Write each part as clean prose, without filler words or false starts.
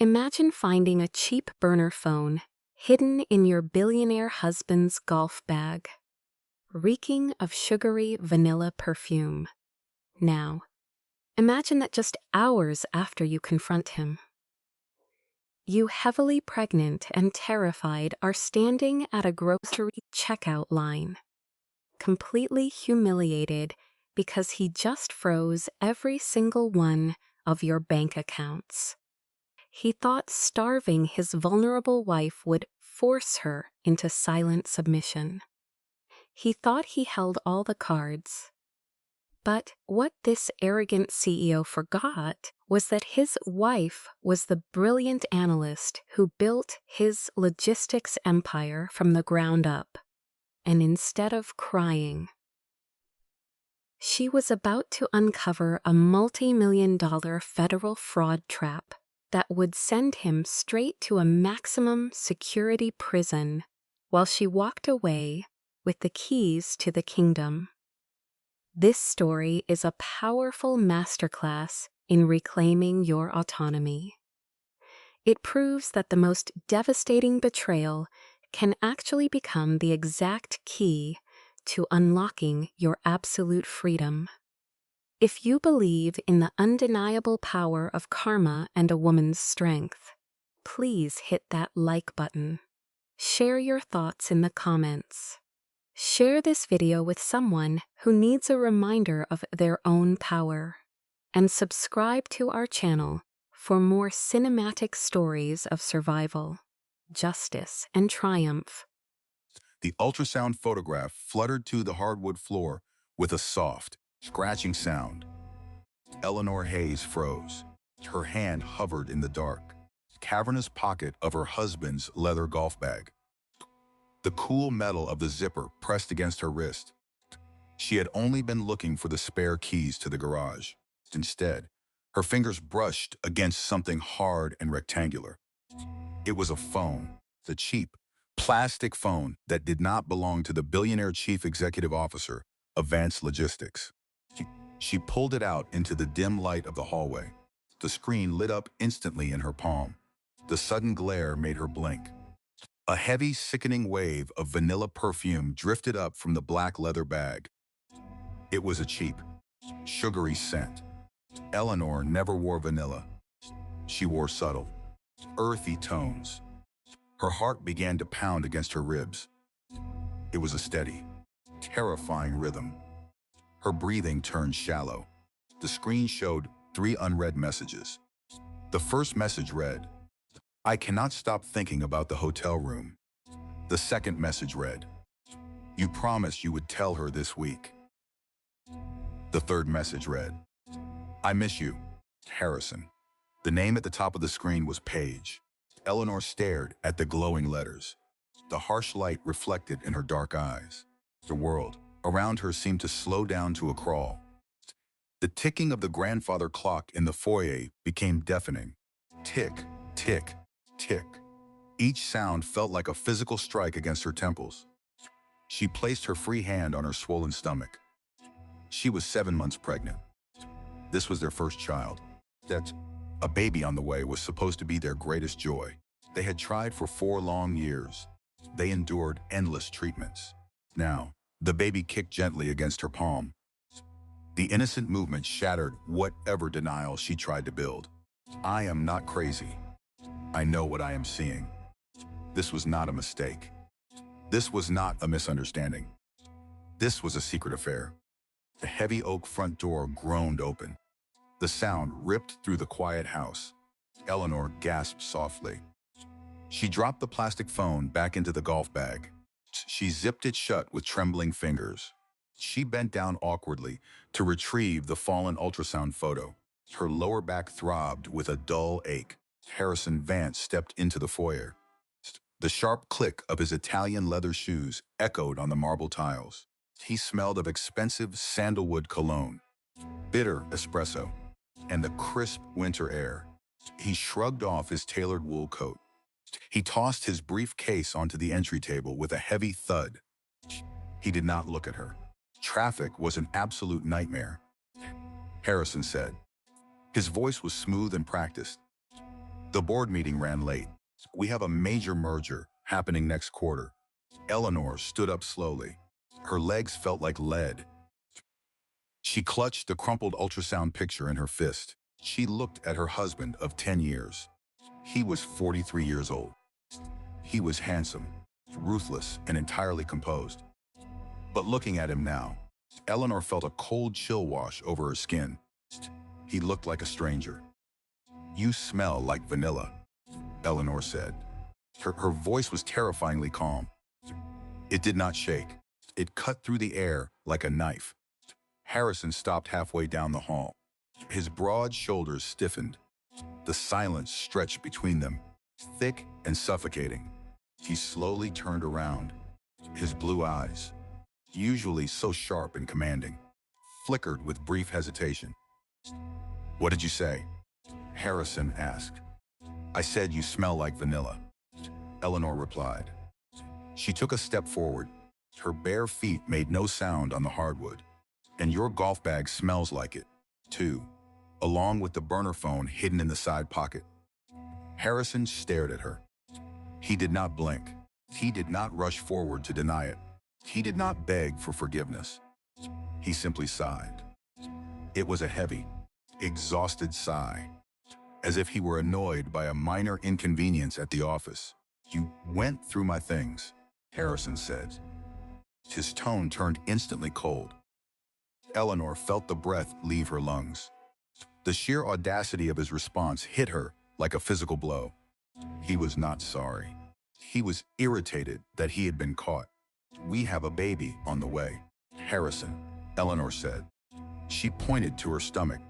Imagine finding a cheap burner phone hidden in your billionaire husband's golf bag, reeking of sugary vanilla perfume. Now, imagine that just hours after you confront him, you, heavily pregnant and terrified, are standing at a grocery checkout line, completely humiliated because he just froze every single one of your bank accounts. He thought starving his vulnerable wife would force her into silent submission. He thought he held all the cards. But what this arrogant CEO forgot was that his wife was the brilliant analyst who built his logistics empire from the ground up. And instead of crying, she was about to uncover a multi-million-dollar federal fraud trap that would send him straight to a maximum security prison while she walked away with the keys to the kingdom. This story is a powerful masterclass in reclaiming your autonomy. It proves that the most devastating betrayal can actually become the exact key to unlocking your absolute freedom. If you believe in the undeniable power of karma and a woman's strength, please hit that like button. Share your thoughts in the comments. Share this video with someone who needs a reminder of their own power. And subscribe to our channel for more cinematic stories of survival, justice, and triumph. The ultrasound photograph fluttered to the hardwood floor with a soft, scratching sound. Eleanor Hayes froze. Her hand hovered in the dark, cavernous pocket of her husband's leather golf bag. The cool metal of the zipper pressed against her wrist. She had only been looking for the spare keys to the garage. Instead, her fingers brushed against something hard and rectangular. It was a phone, the cheap, plastic phone that did not belong to the billionaire chief executive officer of Vance Logistics. She pulled it out into the dim light of the hallway. The screen lit up instantly in her palm. The sudden glare made her blink. A heavy, sickening wave of vanilla perfume drifted up from the black leather bag. It was a cheap, sugary scent. Eleanor never wore vanilla. She wore subtle, earthy tones. Her heart began to pound against her ribs. It was a steady, terrifying rhythm. Her breathing turned shallow. The screen showed 3 unread messages. The first message read, "I cannot stop thinking about the hotel room." The second message read, "You promised you would tell her this week." The third message read, "I miss you, Harrison." The name at the top of the screen was Paige. Eleanor stared at the glowing letters. The harsh light reflected in her dark eyes. The world around her seemed to slow down to a crawl. The ticking of the grandfather clock in the foyer became deafening. Tick, tick, tick. Each sound felt like a physical strike against her temples. She placed her free hand on her swollen stomach. She was 7 months pregnant. This was their first child. That a baby on the way was supposed to be their greatest joy. They had tried for 4 long years. They endured endless treatments. Now, the baby kicked gently against her palm. The innocent movement shattered whatever denial she tried to build. I am not crazy. I know what I am seeing. This was not a mistake. This was not a misunderstanding. This was a secret affair. The heavy oak front door groaned open. The sound ripped through the quiet house. Eleanor gasped softly. She dropped the plastic phone back into the golf bag. She zipped it shut with trembling fingers. She bent down awkwardly to retrieve the fallen ultrasound photo. Her lower back throbbed with a dull ache. Harrison Vance stepped into the foyer. The sharp click of his Italian leather shoes echoed on the marble tiles. He smelled of expensive sandalwood cologne, bitter espresso, and the crisp winter air. He shrugged off his tailored wool coat. He tossed his briefcase onto the entry table with a heavy thud. He did not look at her. Traffic was an absolute nightmare. Harrison said. His voice was smooth and practiced. The board meeting ran late. We have a major merger happening next quarter. Eleanor stood up slowly. Her legs felt like lead. She clutched the crumpled ultrasound picture in her fist. She looked at her husband of 10 years. He was 43 years old. He was handsome, ruthless, and entirely composed. But looking at him now, Eleanor felt a cold chill wash over her skin. He looked like a stranger. "You smell like vanilla," Eleanor said. Her voice was terrifyingly calm. It did not shake. It cut through the air like a knife. Harrison stopped halfway down the hall. His broad shoulders stiffened. The silence stretched between them, thick and suffocating. He slowly turned around. His blue eyes, usually so sharp and commanding, flickered with brief hesitation. "What did you say?" Harrison asked. "I said you smell like vanilla," Eleanor replied. She took a step forward. Her bare feet made no sound on the hardwood. "And your golf bag smells like it, too," along with the burner phone hidden in the side pocket. Harrison stared at her. He did not blink. He did not rush forward to deny it. He did not beg for forgiveness. He simply sighed. It was a heavy, exhausted sigh, as if he were annoyed by a minor inconvenience at the office. "You went through my things," Harrison said. His tone turned instantly cold. Eleanor felt the breath leave her lungs. The sheer audacity of his response hit her like a physical blow. He was not sorry. He was irritated that he had been caught. "We have a baby on the way." "Harrison," Eleanor said. She pointed to her stomach.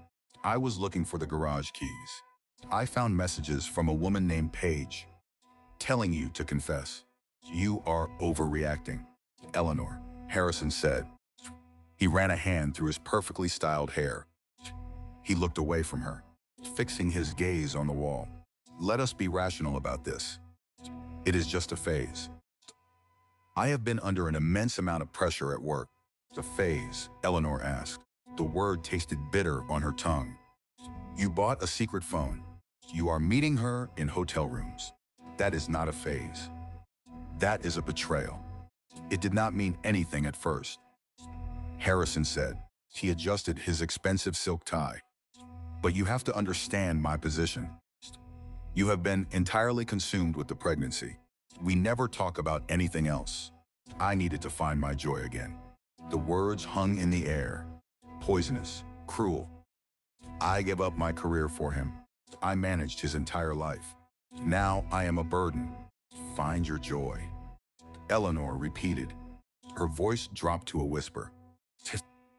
"I was looking for the garage keys. I found messages from a woman named Paige, telling you to confess." "You are overreacting, Eleanor," Harrison said. He ran a hand through his perfectly styled hair. He looked away from her, fixing his gaze on the wall. "Let us be rational about this. It is just a phase." "I have been under an immense amount of pressure at work." "The phase?" Eleanor asked. The word tasted bitter on her tongue. "You bought a secret phone. You are meeting her in hotel rooms. That is not a phase. That is a betrayal." It did not mean anything at first, Harrison said. He adjusted his expensive silk tie. "But you have to understand my position. You have been entirely consumed with the pregnancy. We never talk about anything else. I needed to find my joy again." The words hung in the air. Poisonous, cruel. "I gave up my career for him. I managed his entire life. Now I am a burden. Find your joy," Eleanor repeated. Her voice dropped to a whisper.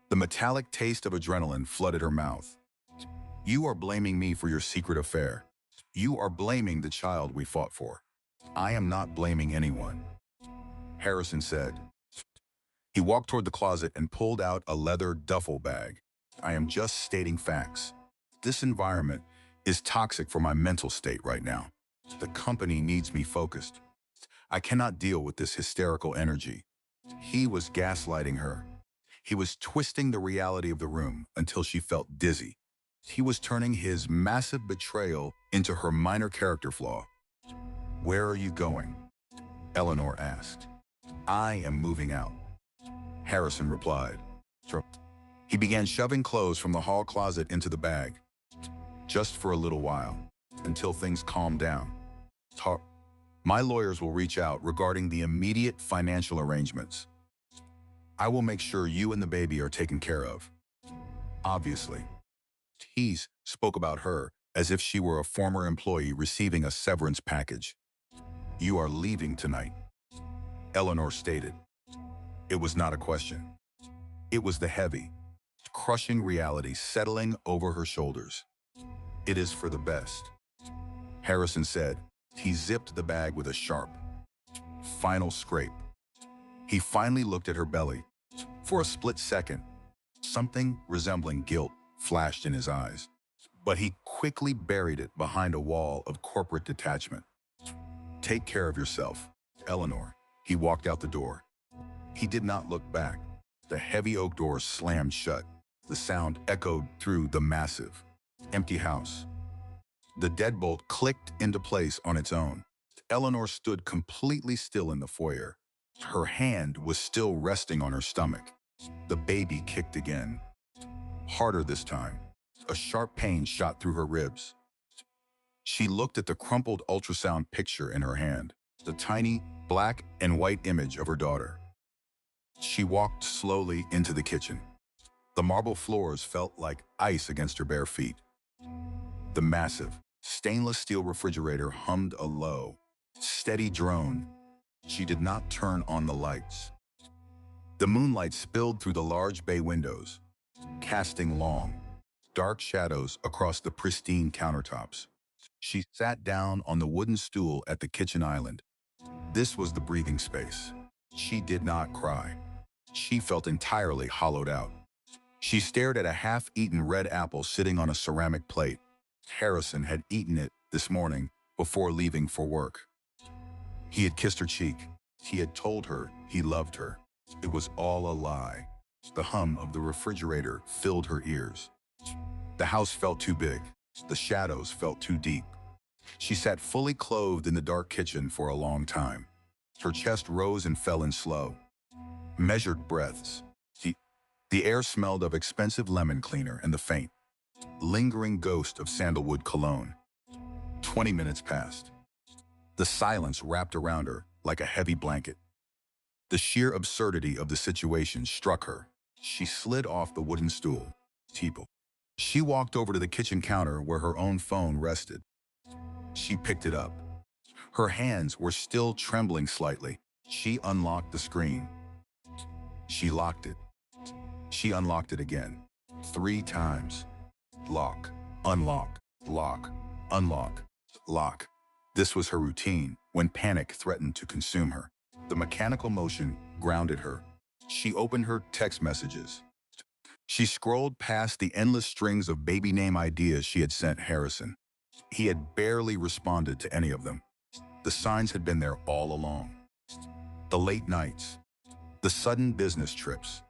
The metallic taste of adrenaline flooded her mouth. "You are blaming me for your secret affair. You are blaming the child we fought for. I am not blaming anyone," Harrison said. He walked toward the closet and pulled out a leather duffel bag. "I am just stating facts. This environment is toxic for my mental state right now. The company needs me focused. I cannot deal with this hysterical energy." He was gaslighting her. He was twisting the reality of the room until she felt dizzy. He was turning his massive betrayal into her minor character flaw. "Where are you going?" Eleanor asked. "I am moving out," Harrison replied. He began shoving clothes from the hall closet into the bag. "Just for a little while, until things calm down. My lawyers will reach out regarding the immediate financial arrangements. I will make sure you and the baby are taken care of." Obviously, he spoke about her as if she were a former employee receiving a severance package. "You are leaving tonight," Eleanor stated. It was not a question. It was the heavy, crushing reality settling over her shoulders. "It is for the best," Harrison said. He zipped the bag with a sharp, final scrape. He finally looked at her belly. For a split second, something resembling guilt flashed in his eyes. But he quickly buried it behind a wall of corporate detachment. "Take care of yourself, Eleanor." He walked out the door. He did not look back. The heavy oak door slammed shut. The sound echoed through the massive, empty house. The deadbolt clicked into place on its own. Eleanor stood completely still in the foyer. Her hand was still resting on her stomach. The baby kicked again, harder this time. A sharp pain shot through her ribs. She looked at the crumpled ultrasound picture in her hand, the tiny black and white image of her daughter. She walked slowly into the kitchen. The marble floors felt like ice against her bare feet. The massive, stainless steel refrigerator hummed a low, steady drone. She did not turn on the lights. The moonlight spilled through the large bay windows, casting long, dark shadows across the pristine countertops. She sat down on the wooden stool at the kitchen island. This was the breathing space. She did not cry. She felt entirely hollowed out. She stared at a half-eaten red apple sitting on a ceramic plate. Harrison had eaten it this morning before leaving for work. He had kissed her cheek. He had told her he loved her. It was all a lie. The hum of the refrigerator filled her ears. The house felt too big. The shadows felt too deep. She sat fully clothed in the dark kitchen for a long time. Her chest rose and fell in slow, measured breaths. The air smelled of expensive lemon cleaner and the faint, lingering ghost of sandalwood cologne. 20 minutes passed. The silence wrapped around her like a heavy blanket. The sheer absurdity of the situation struck her. She slid off the wooden stool. She walked over to the kitchen counter where her own phone rested. She picked it up. Her hands were still trembling slightly. She unlocked the screen. She locked it. She unlocked it again. 3 times. Lock, unlock, lock, unlock, lock. This was her routine when panic threatened to consume her. The mechanical motion grounded her. She opened her text messages. She scrolled past the endless strings of baby name ideas she had sent Harrison. He had barely responded to any of them. The signs had been there all along. The late nights, the sudden business trips,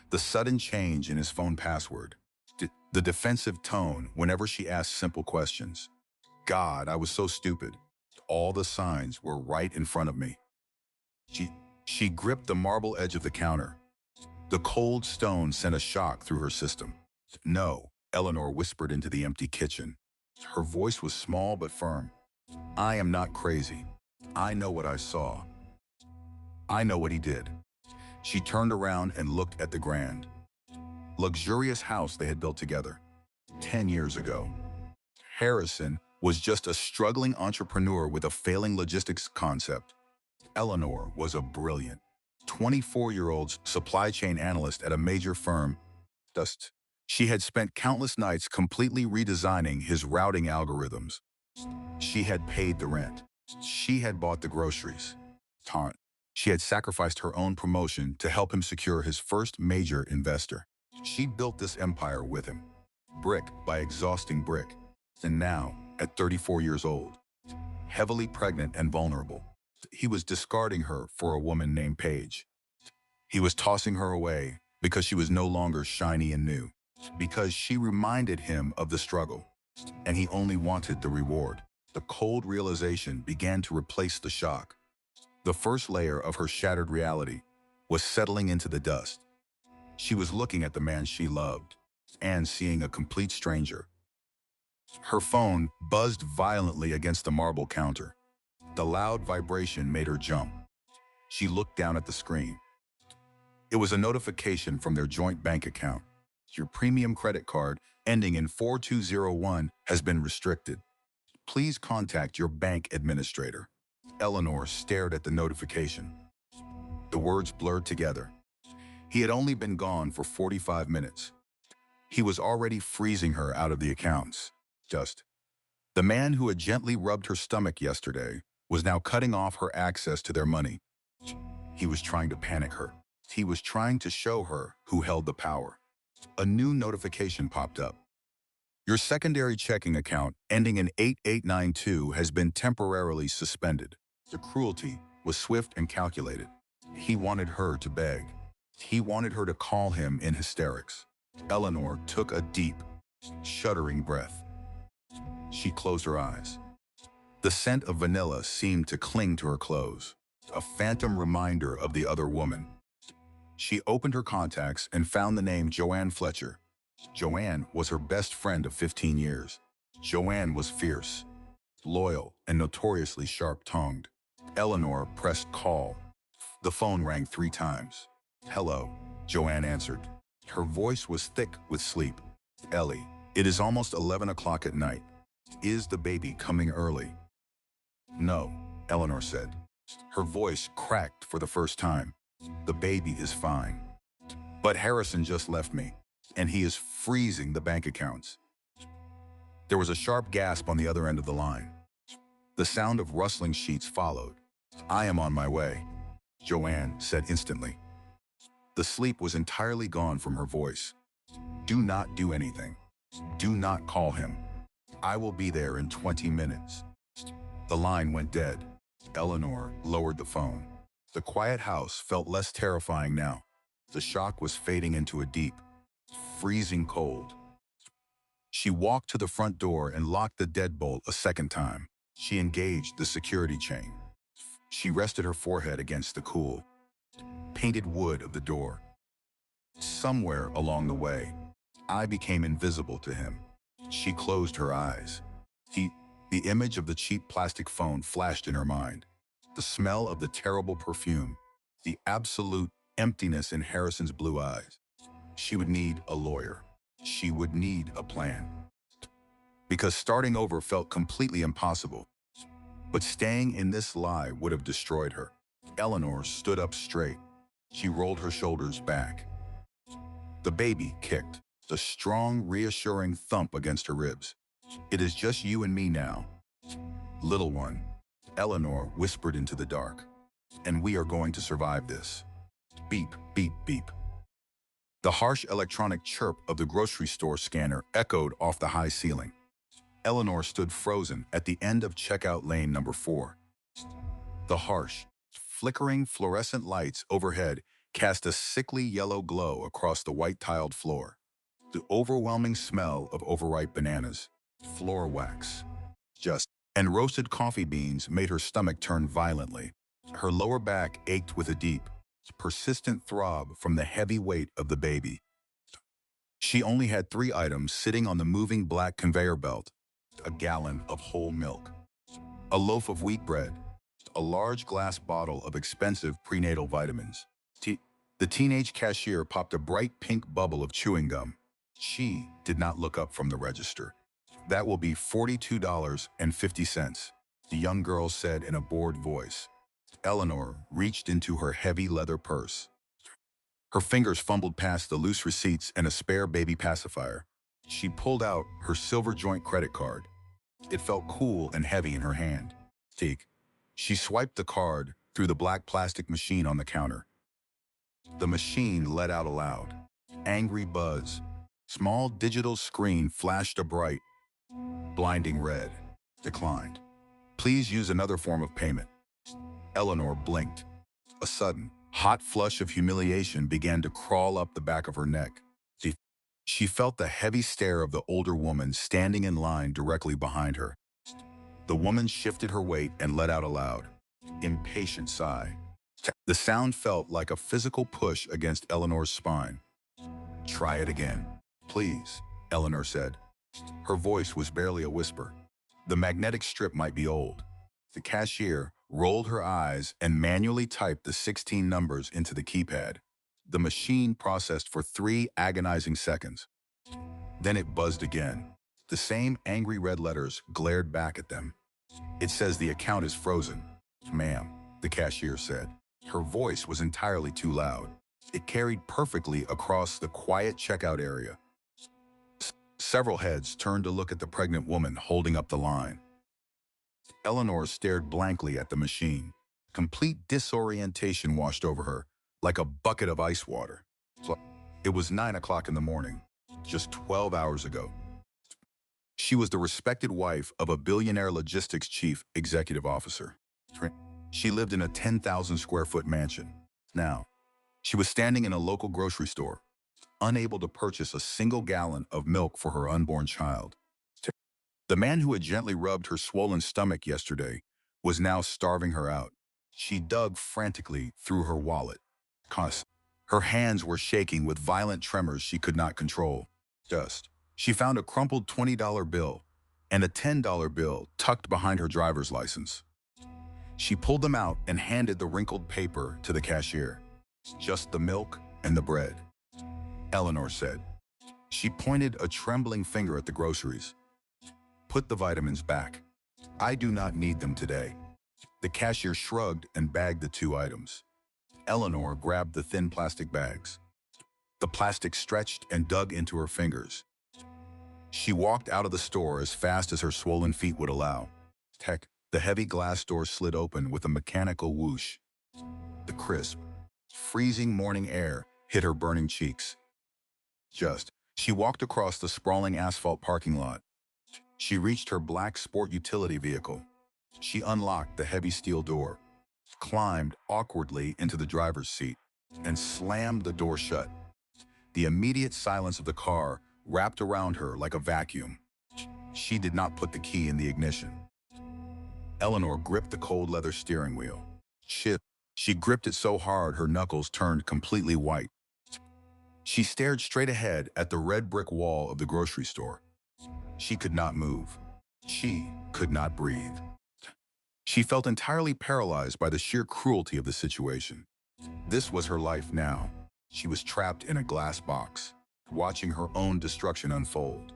the sudden change in his phone password, the defensive tone whenever she asked simple questions. God, I was so stupid. All the signs were right in front of me. She gripped the marble edge of the counter. The cold stone sent a shock through her system. No, Eleanor whispered into the empty kitchen. Her voice was small but firm. I am not crazy. I know what I saw. I know what he did. She turned around and looked at the grand, luxurious house they had built together 10 years ago. Harrison was just a struggling entrepreneur with a failing logistics concept. Eleanor was a brilliant 24-year-old supply chain analyst at a major firm. She had spent countless nights completely redesigning his routing algorithms. She had paid the rent. She had bought the groceries. She had sacrificed her own promotion to help him secure his first major investor. She built this empire with him, brick by exhausting brick. And now, at 34 years old, heavily pregnant and vulnerable, he was discarding her for a woman named Paige. He was tossing her away because she was no longer shiny and new, because she reminded him of the struggle, and he only wanted the reward. The cold realization began to replace the shock. The first layer of her shattered reality was settling into the dust. She was looking at the man she loved and seeing a complete stranger. Her phone buzzed violently against the marble counter. The loud vibration made her jump. She looked down at the screen. It was a notification from their joint bank account. Your premium credit card ending in 4201 has been restricted. Please contact your bank administrator. Eleanor stared at the notification. The words blurred together. He had only been gone for 45 minutes. He was already freezing her out of the accounts. The man who had gently rubbed her stomach yesterday was now cutting off her access to their money. He was trying to panic her. He was trying to show her who held the power. A new notification popped up. Your secondary checking account ending in 8892 has been temporarily suspended. The cruelty was swift and calculated. He wanted her to beg. He wanted her to call him in hysterics. Eleanor took a deep, shuddering breath. She closed her eyes. The scent of vanilla seemed to cling to her clothes, a phantom reminder of the other woman. She opened her contacts and found the name Joanne Fletcher. Joanne was her best friend of 15 years. Joanne was fierce, loyal, and notoriously sharp-tongued. Eleanor pressed call. The phone rang 3 times. "Hello," Joanne answered. Her voice was thick with sleep. "Ellie, it is almost 11 o'clock at night. Is the baby coming early?" "No," Eleanor said. Her voice cracked for the first time. "The baby is fine. But Harrison just left me, and he is freezing the bank accounts." There was a sharp gasp on the other end of the line. The sound of rustling sheets followed. "I am on my way," Joanne said instantly. The sleep was entirely gone from her voice. "Do not do anything. Do not call him. I will be there in 20 minutes." The line went dead. Eleanor lowered the phone. The quiet house felt less terrifying now. The shock was fading into a deep, freezing cold. She walked to the front door and locked the deadbolt a second time. She engaged the security chain. She rested her forehead against the cool, painted wood of the door. Somewhere along the way, I became invisible to him. She closed her eyes. The image of the cheap plastic phone flashed in her mind. The smell of the terrible perfume, the absolute emptiness in Harrison's blue eyes. She would need a lawyer. She would need a plan. Because starting over felt completely impossible. But staying in this lie would have destroyed her. Eleanor stood up straight. She rolled her shoulders back. The baby kicked, a strong, reassuring thump against her ribs. "It is just you and me now, little one," Eleanor whispered into the dark. "And we are going to survive this." Beep, beep, beep. The harsh electronic chirp of the grocery store scanner echoed off the high ceiling. Eleanor stood frozen at the end of checkout lane number 4. The harsh, flickering fluorescent lights overhead cast a sickly yellow glow across the white-tiled floor. The overwhelming smell of overripe bananas, floor wax, and roasted coffee beans made her stomach turn violently. Her lower back ached with a deep, persistent throb from the heavy weight of the baby. She only had 3 items sitting on the moving black conveyor belt: a gallon of whole milk, a loaf of wheat bread, a large glass bottle of expensive prenatal vitamins. The teenage cashier popped a bright pink bubble of chewing gum. She did not look up from the register. "That will be $42.50, the young girl said in a bored voice. Eleanor reached into her heavy leather purse. Her fingers fumbled past the loose receipts and a spare baby pacifier. She pulled out her silver joint credit card. It felt cool and heavy in her hand. She swiped the card through the black plastic machine on the counter. The machine let out a loud, angry buzz. Small digital screen flashed a bright, blinding red. Declined. "Please use another form of payment." Eleanor blinked. A sudden, hot flush of humiliation began to crawl up the back of her neck. She felt the heavy stare of the older woman standing in line directly behind her. The woman shifted her weight and let out a loud, impatient sigh. The sound felt like a physical push against Eleanor's spine. "Try it again, please," Eleanor said. Her voice was barely a whisper. The magnetic strip might be old. The cashier rolled her eyes and manually typed the 16 numbers into the keypad. The machine processed for 3 agonizing seconds. Then it buzzed again. The same angry red letters glared back at them. "It says the account is frozen, ma'am," the cashier said. Her voice was entirely too loud. It carried perfectly across the quiet checkout area. Several heads turned to look at the pregnant woman holding up the line. Eleanor stared blankly at the machine. Complete disorientation washed over her, like a bucket of ice water. It was 9 o'clock in the morning, just 12 hours ago. She was the respected wife of a billionaire logistics chief executive officer. She lived in a 10,000 square foot mansion. Now, she was standing in a local grocery store, unable to purchase a single gallon of milk for her unborn child. The man who had gently rubbed her swollen stomach yesterday was now starving her out. She dug frantically through her wallet. Her hands were shaking with violent tremors she could not control. She found a crumpled $20 bill and a $10 bill tucked behind her driver's license. She pulled them out and handed the wrinkled paper to the cashier. Just the milk and the bread, Eleanor said. She pointed a trembling finger at the groceries. Put the vitamins back. I do not need them today. The cashier shrugged and bagged the 2 items. Eleanor grabbed the thin plastic bags. The plastic stretched and dug into her fingers. She walked out of the store as fast as her swollen feet would allow. The heavy glass door slid open with a mechanical whoosh. The crisp, freezing morning air hit her burning cheeks. She walked across the sprawling asphalt parking lot. She reached her black sport utility vehicle. She unlocked the heavy steel door, climbed awkwardly into the driver's seat, and slammed the door shut. The immediate silence of the car wrapped around her like a vacuum. She did not put the key in the ignition. Eleanor gripped the cold leather steering wheel. She gripped it so hard her knuckles turned completely white. She stared straight ahead at the red brick wall of the grocery store. She could not move. She could not breathe. She felt entirely paralyzed by the sheer cruelty of the situation. This was her life now. She was trapped in a glass box, watching her own destruction unfold.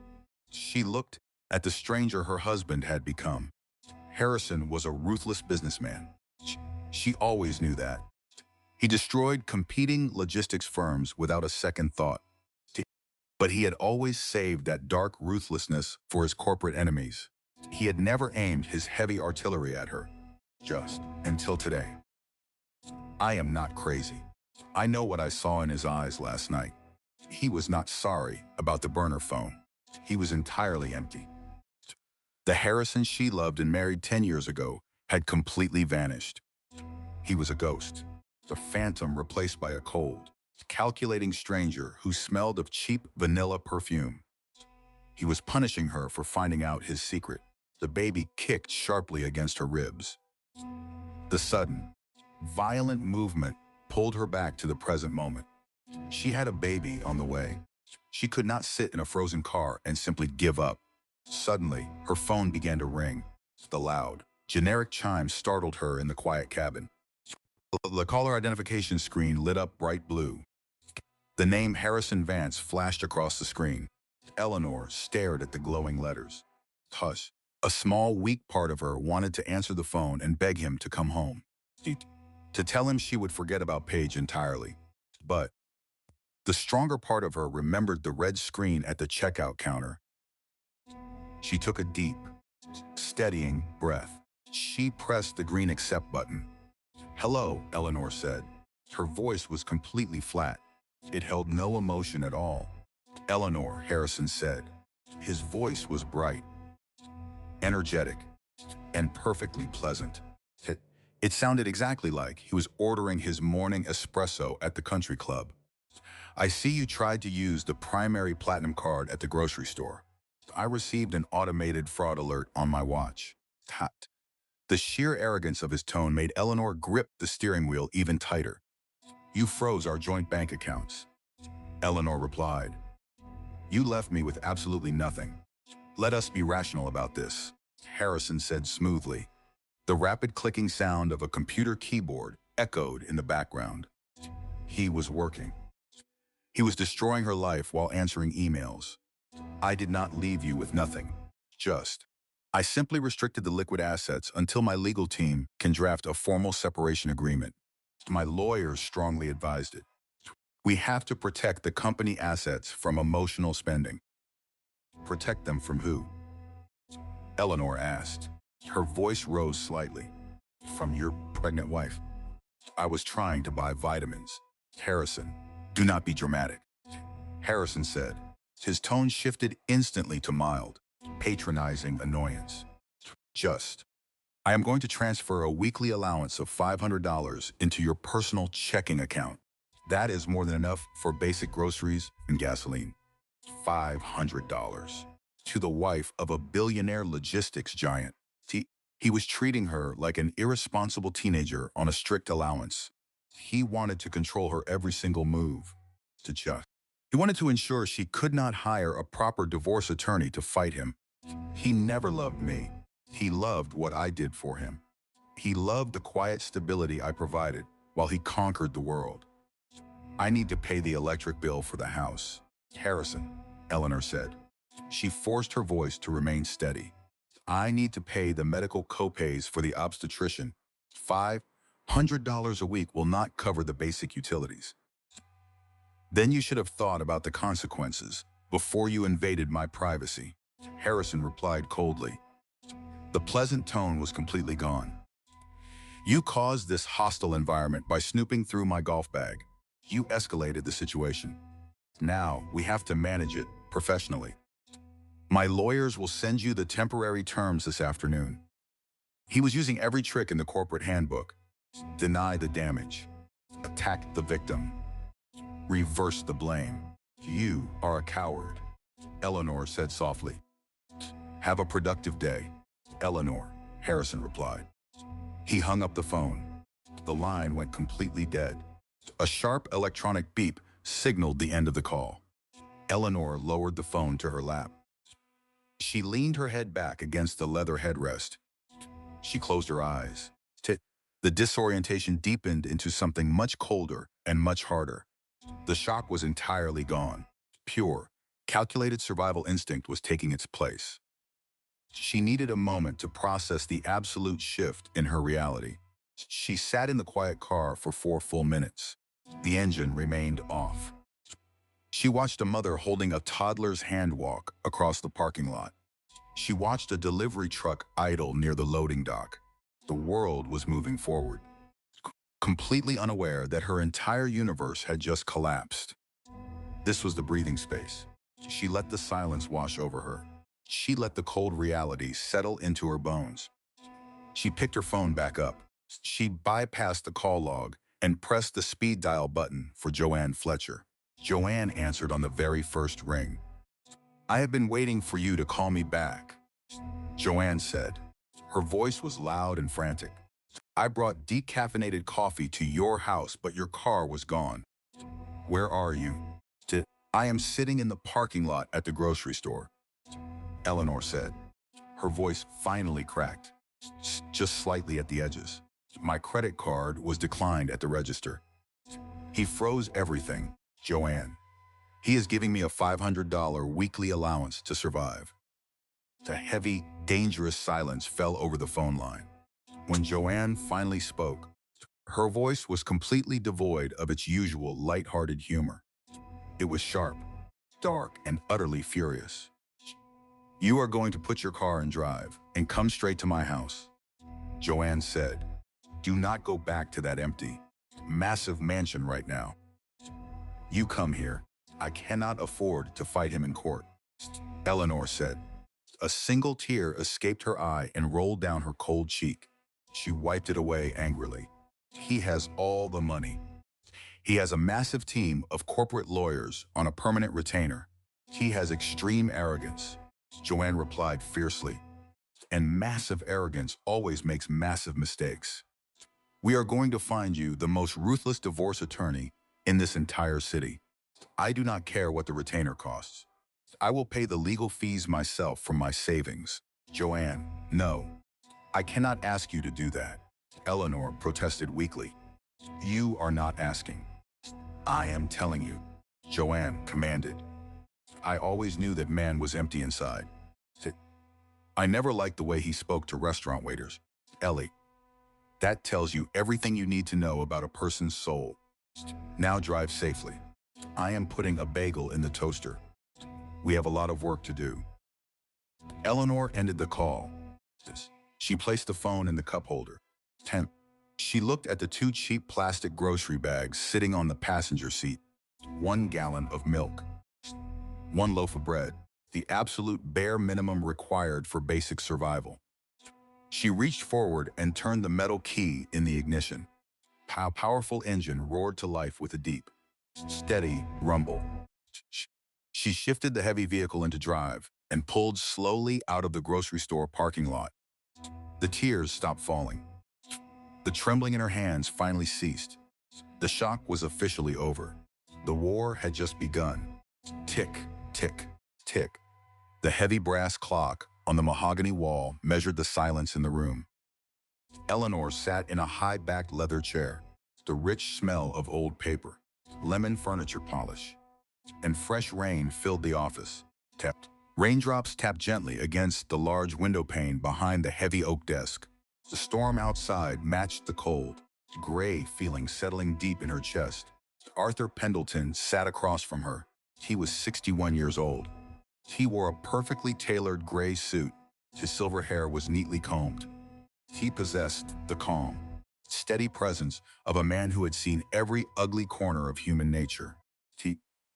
She looked at the stranger her husband had become. Harrison was a ruthless businessman. She always knew that. He destroyed competing logistics firms without a second thought. But he had always saved that dark ruthlessness for his corporate enemies. He had never aimed his heavy artillery at her. Just until today. I am not crazy. I know what I saw in his eyes last night. He was not sorry about the burner phone. He was entirely empty. The Harrison she loved and married 10 years ago had completely vanished. He was a ghost, a phantom replaced by a cold, calculating stranger who smelled of cheap vanilla perfume. He was punishing her for finding out his secret. The baby kicked sharply against her ribs. The sudden, violent movement pulled her back to the present moment. She had a baby on the way. She could not sit in a frozen car and simply give up. Suddenly, her phone began to ring. The loud, generic chime startled her in the quiet cabin. The caller identification screen lit up bright blue. The name Harrison Vance flashed across the screen. Eleanor stared at the glowing letters. Hush. A small, weak part of her wanted to answer the phone and beg him to come home. To tell him she would forget about Paige entirely. But the stronger part of her remembered the red screen at the checkout counter. She took a deep, steadying breath. She pressed the green accept button. Hello, Eleanor said. Her voice was completely flat. It held no emotion at all. Eleanor, Harrison said. His voice was bright, energetic, and perfectly pleasant. It sounded exactly like he was ordering his morning espresso at the country club. I see you tried to use the primary platinum card at the grocery store. I received an automated fraud alert on my watch. The sheer arrogance of his tone made Eleanor grip the steering wheel even tighter. You froze our joint bank accounts. Eleanor replied. You left me with absolutely nothing. Let us be rational about this, Harrison said smoothly. The rapid clicking sound of a computer keyboard echoed in the background. He was working. He was destroying her life while answering emails. I did not leave you with nothing. I simply restricted the liquid assets until my legal team can draft a formal separation agreement. My lawyers strongly advised it. We have to protect the company assets from emotional spending. Protect them from who? Eleanor asked. Her voice rose slightly. From your pregnant wife. I was trying to buy vitamins. Harrison, do not be dramatic. Harrison said. His tone shifted instantly to mild, patronizing annoyance. I am going to transfer a weekly allowance of $500 into your personal checking account. That is more than enough for basic groceries and gasoline. $500. to the wife of a billionaire logistics giant. He, he was treating her like an irresponsible teenager on a strict allowance. He wanted to control her every single move. To just. He wanted to ensure she could not hire a proper divorce attorney to fight him. He never loved me. He loved what I did for him. He loved the quiet stability I provided while he conquered the world. I need to pay the electric bill for the house. Harrison, Eleanor said. She forced her voice to remain steady. I need to pay the medical copays for the obstetrician. $500 a week will not cover the basic utilities. Then you should have thought about the consequences before you invaded my privacy. Harrison replied coldly. The pleasant tone was completely gone. You caused this hostile environment by snooping through my golf bag. You escalated the situation. Now we have to manage it professionally. My lawyers will send you the temporary terms this afternoon. He was using every trick in the corporate handbook. Deny the damage. Attack the victim. Reverse the blame. You are a coward, Eleanor said softly. Have a productive day, Eleanor, Harrison replied. He hung up the phone. The line went completely dead. A sharp electronic beep signaled the end of the call. Eleanor lowered the phone to her lap. She leaned her head back against the leather headrest. She closed her eyes. The disorientation deepened into something much colder and much harder. The shock was entirely gone. Pure, calculated survival instinct was taking its place. She needed a moment to process the absolute shift in her reality. She sat in the quiet car for 4 full minutes. The engine remained off. She watched a mother holding a toddler's hand walk across the parking lot. She watched a delivery truck idle near the loading dock. The world was moving forward, completely unaware that her entire universe had just collapsed. This was the breathing space. She let the silence wash over her. She let the cold reality settle into her bones. She picked her phone back up. She bypassed the call log and pressed the speed dial button for Joanne Fletcher. Joanne answered on the very first ring. I have been waiting for you to call me back, Joanne said. Her voice was loud and frantic. I brought decaffeinated coffee to your house, but your car was gone. Where are you? I am sitting in the parking lot at the grocery store, Eleanor said. Her voice finally cracked, just slightly at the edges. My credit card was declined at the register. He froze everything, Joanne. He is giving me a $500 weekly allowance to survive. A heavy, dangerous silence fell over the phone line. When Joanne finally spoke, her voice was completely devoid of its usual light-hearted humor. It was sharp, dark, and utterly furious. You are going to put your car in drive and come straight to my house, Joanne said. Do not go back to that empty, massive mansion right now. You come here. I cannot afford to fight him in court, Eleanor said. A single tear escaped her eye and rolled down her cold cheek. She wiped it away angrily. He has all the money. He has a massive team of corporate lawyers on a permanent retainer. He has extreme arrogance, Joanne replied fiercely. And massive arrogance always makes massive mistakes. We are going to find you the most ruthless divorce attorney in this entire city. I do not care what the retainer costs. I will pay the legal fees myself from my savings. Joanne, no. I cannot ask you to do that, Eleanor protested weakly. You are not asking. I am telling you, Joanne commanded. I always knew that man was empty inside. I never liked the way he spoke to restaurant waiters. Ellie, that tells you everything you need to know about a person's soul. Now drive safely. I am putting a bagel in the toaster. We have a lot of work to do. Eleanor ended the call. She placed the phone in the cup holder. She looked at the 2 cheap plastic grocery bags sitting on the passenger seat. 1 gallon of milk. 1 loaf of bread. The absolute bare minimum required for basic survival. She reached forward and turned the metal key in the ignition. A powerful engine roared to life with a deep, steady rumble. She shifted the heavy vehicle into drive, and pulled slowly out of the grocery store parking lot. The tears stopped falling. The trembling in her hands finally ceased. The shock was officially over. The war had just begun. Tick, tick, tick. The heavy brass clock on the mahogany wall measured the silence in the room. Eleanor sat in a high-backed leather chair. The rich smell of old paper, lemon furniture polish, and fresh rain filled the office. Raindrops tapped gently against the large window pane behind the heavy oak desk. The storm outside matched the cold, gray feeling settling deep in her chest. Arthur Pendleton sat across from her. He was 61 years old. He wore a perfectly tailored gray suit. His silver hair was neatly combed. He possessed the calm, steady presence of a man who had seen every ugly corner of human nature.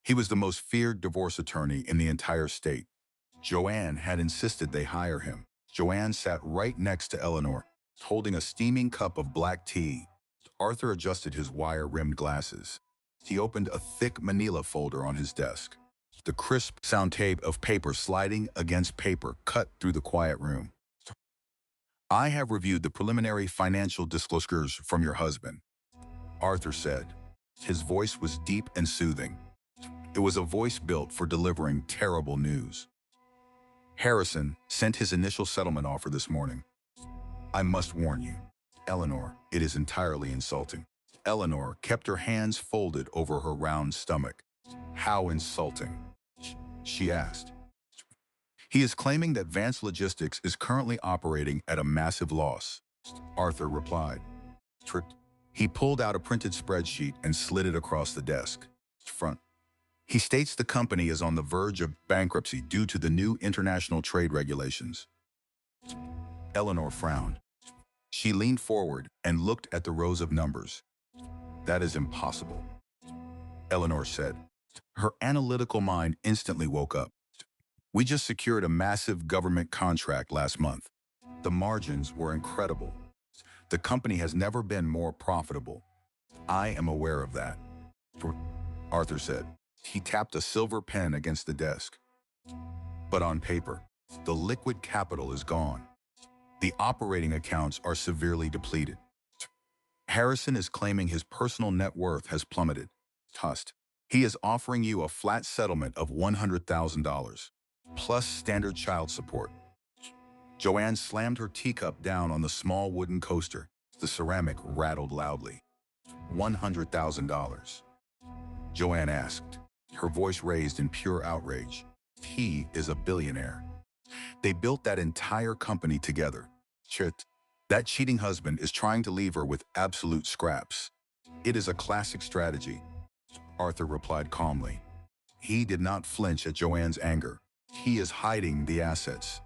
He was the most feared divorce attorney in the entire state. Joanne had insisted they hire him. Joanne sat right next to Eleanor, holding a steaming cup of black tea. Arthur adjusted his wire-rimmed glasses. He opened a thick manila folder on his desk. The crisp sound tape of paper sliding against paper cut through the quiet room. "I have reviewed the preliminary financial disclosures from your husband," Arthur said. His voice was deep and soothing. It was a voice built for delivering terrible news. "Harrison sent his initial settlement offer this morning. I must warn you, Eleanor, it is entirely insulting." Eleanor kept her hands folded over her round stomach. "How insulting?" she asked. "He is claiming that Vance Logistics is currently operating at a massive loss," Arthur replied. He pulled out a printed spreadsheet and slid it across the desk. Front. "He states the company is on the verge of bankruptcy due to the new international trade regulations." Eleanor frowned. She leaned forward and looked at the rows of numbers. "That is impossible," Eleanor said. Her analytical mind instantly woke up. "We just secured a massive government contract last month. The margins were incredible. The company has never been more profitable. I am aware of that," Arthur said. He tapped a silver pen against the desk. "But on paper, the liquid capital is gone. The operating accounts are severely depleted. Harrison is claiming his personal net worth has plummeted. He is offering you a flat settlement of $100,000, plus standard child support." Joanne slammed her teacup down on the small wooden coaster. The ceramic rattled loudly. $100,000. Joanne asked, her voice raised in pure outrage. "He is a billionaire. They built that entire company together. That cheating husband is trying to leave her with absolute scraps. It is a classic strategy," Arthur replied calmly. He did not flinch at Joanne's anger. "He is hiding the assets.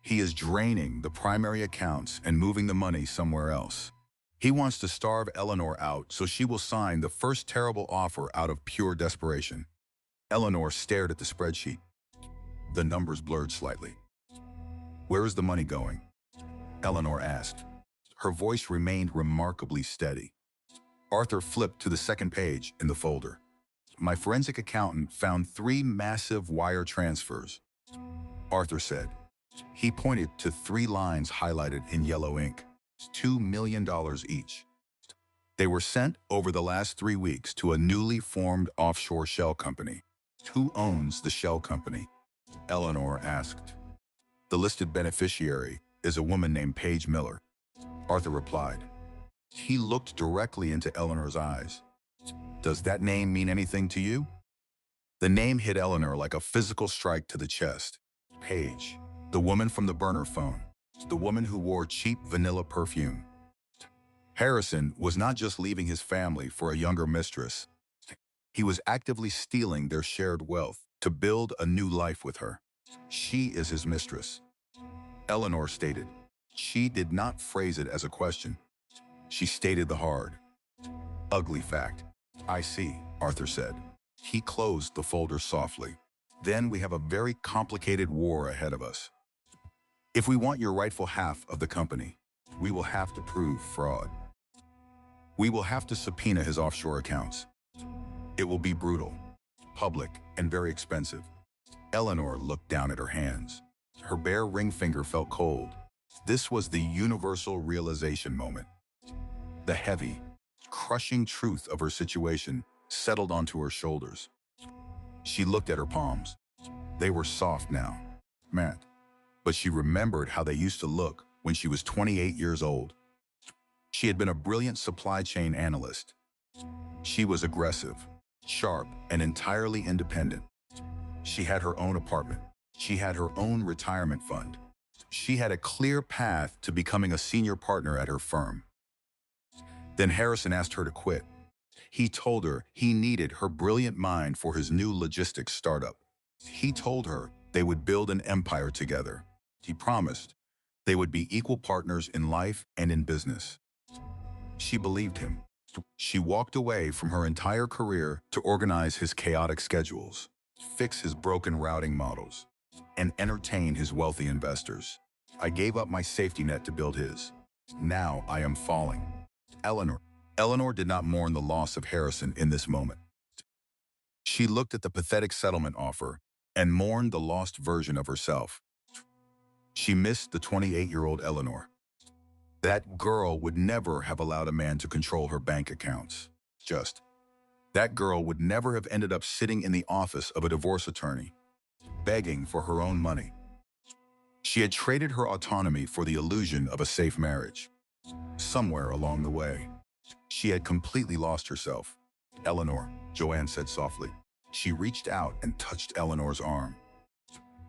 He is draining the primary accounts and moving the money somewhere else. He wants to starve Eleanor out so she will sign the first terrible offer out of pure desperation." Eleanor stared at the spreadsheet. The numbers blurred slightly. "Where is the money going?" Eleanor asked. Her voice remained remarkably steady. Arthur flipped to the second page in the folder. "My forensic accountant found 3 massive wire transfers," Arthur said. He pointed to 3 lines highlighted in yellow ink. $2 million each. They were sent over the last 3 weeks to a newly formed offshore shell company. "Who owns the shell company?" Eleanor asked. "The listed beneficiary is a woman named Paige Miller," Arthur replied. He looked directly into Eleanor's eyes. "Does that name mean anything to you?" The name hit Eleanor like a physical strike to the chest. Paige, the woman from the burner phone. The woman who wore cheap vanilla perfume. Harrison was not just leaving his family for a younger mistress. He was actively stealing their shared wealth to build a new life with her. She is his mistress, Eleanor stated. She did not phrase it as a question. She stated the hard, ugly fact. "I see," Arthur said. He closed the folder softly. "Then we have a very complicated war ahead of us. If we want your rightful half of the company, we will have to prove fraud. We will have to subpoena his offshore accounts. It will be brutal, public, and very expensive. Eleanor looked down at her hands. Her bare ring finger felt cold. This was the universal realization moment. The heavy, crushing truth of her situation settled onto her shoulders. She looked at her palms. They were soft now, matte. But she remembered how they used to look when she was 28 years old. She had been a brilliant supply chain analyst. She was aggressive, sharp, and entirely independent. She had her own apartment. She had her own retirement fund. She had a clear path to becoming a senior partner at her firm. Then Harrison asked her to quit. He told her he needed her brilliant mind for his new logistics startup. He told her they would build an empire together. He promised they would be equal partners in life and in business. She believed him. She walked away from her entire career to organize his chaotic schedules, fix his broken routing models, and entertain his wealthy investors. I gave up my safety net to build his. Now I am falling. Eleanor did not mourn the loss of Harrison in this moment. She looked at the pathetic settlement offer and mourned the lost version of herself. She missed the 28-year-old Eleanor. That girl would never have allowed a man to control her bank accounts. That girl would never have ended up sitting in the office of a divorce attorney, begging for her own money. She had traded her autonomy for the illusion of a safe marriage. Somewhere along the way, she had completely lost herself. Eleanor, Joanne said softly. She reached out and touched Eleanor's arm.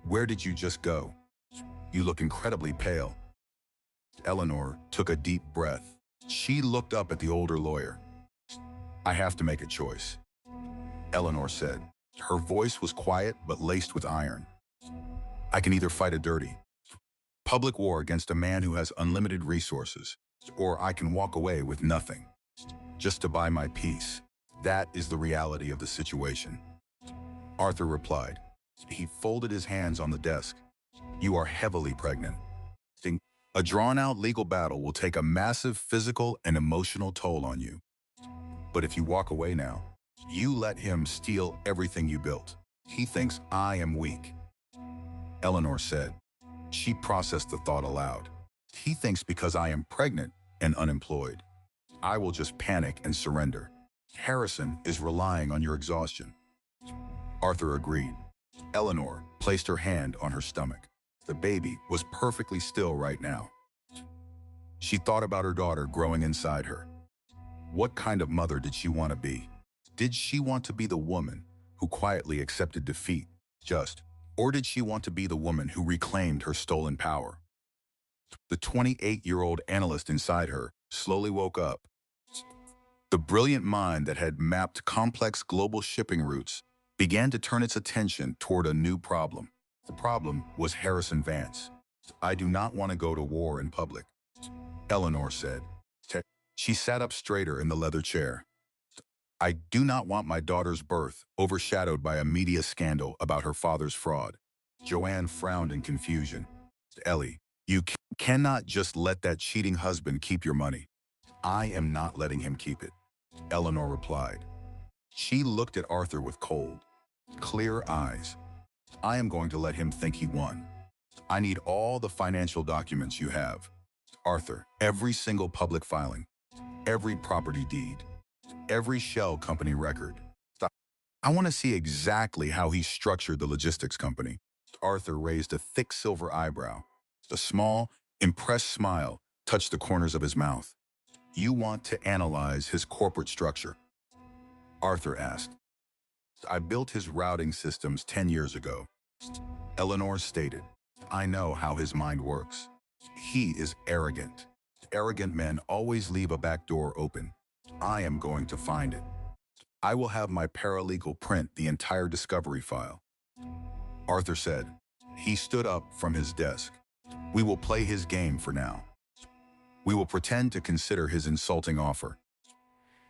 Where did you just go? You look incredibly pale. Eleanor took a deep breath. She looked up at the older lawyer. I have to make a choice, Eleanor said. Her voice was quiet but laced with iron. I can either fight a dirty, public war against a man who has unlimited resources, or I can walk away with nothing, just to buy my peace. That is the reality of the situation. Arthur replied. He folded his hands on the desk. You are heavily pregnant. A drawn-out legal battle will take a massive physical and emotional toll on you. But if you walk away now, you let him steal everything you built. He thinks I am weak, Eleanor said. She processed the thought aloud. He thinks because I am pregnant and unemployed, I will just panic and surrender. Harrison is relying on your exhaustion. Arthur agreed. Eleanor placed her hand on her stomach. The baby was perfectly still right now. She thought about her daughter growing inside her. What kind of mother did she want to be? Did she want to be the woman who quietly accepted defeat, or did she want to be the woman who reclaimed her stolen power? The 28-year-old analyst inside her slowly woke up. The brilliant mind that had mapped complex global shipping routes began to turn its attention toward a new problem. The problem was Harrison Vance. I do not want to go to war in public, Eleanor said. She sat up straighter in the leather chair. I do not want my daughter's birth overshadowed by a media scandal about her father's fraud. Joanne frowned in confusion. Ellie, you cannot just let that cheating husband keep your money. I am not letting him keep it, Eleanor replied. She looked at Arthur with cold, clear eyes. I am going to let him think he won. I need all the financial documents you have. Arthur, every single public filing, every property deed, every shell company record. I want to see exactly how he structured the logistics company. Arthur raised a thick silver eyebrow. A small, impressed smile touched the corners of his mouth. You want to analyze his corporate structure? Arthur asked. I built his routing systems 10 years ago. Eleanor stated. I know how his mind works. He is arrogant. Arrogant men always leave a back door open. I am going to find it. I will have my paralegal print the entire discovery file. Arthur said. He stood up from his desk. We will play his game for now. We will pretend to consider his insulting offer.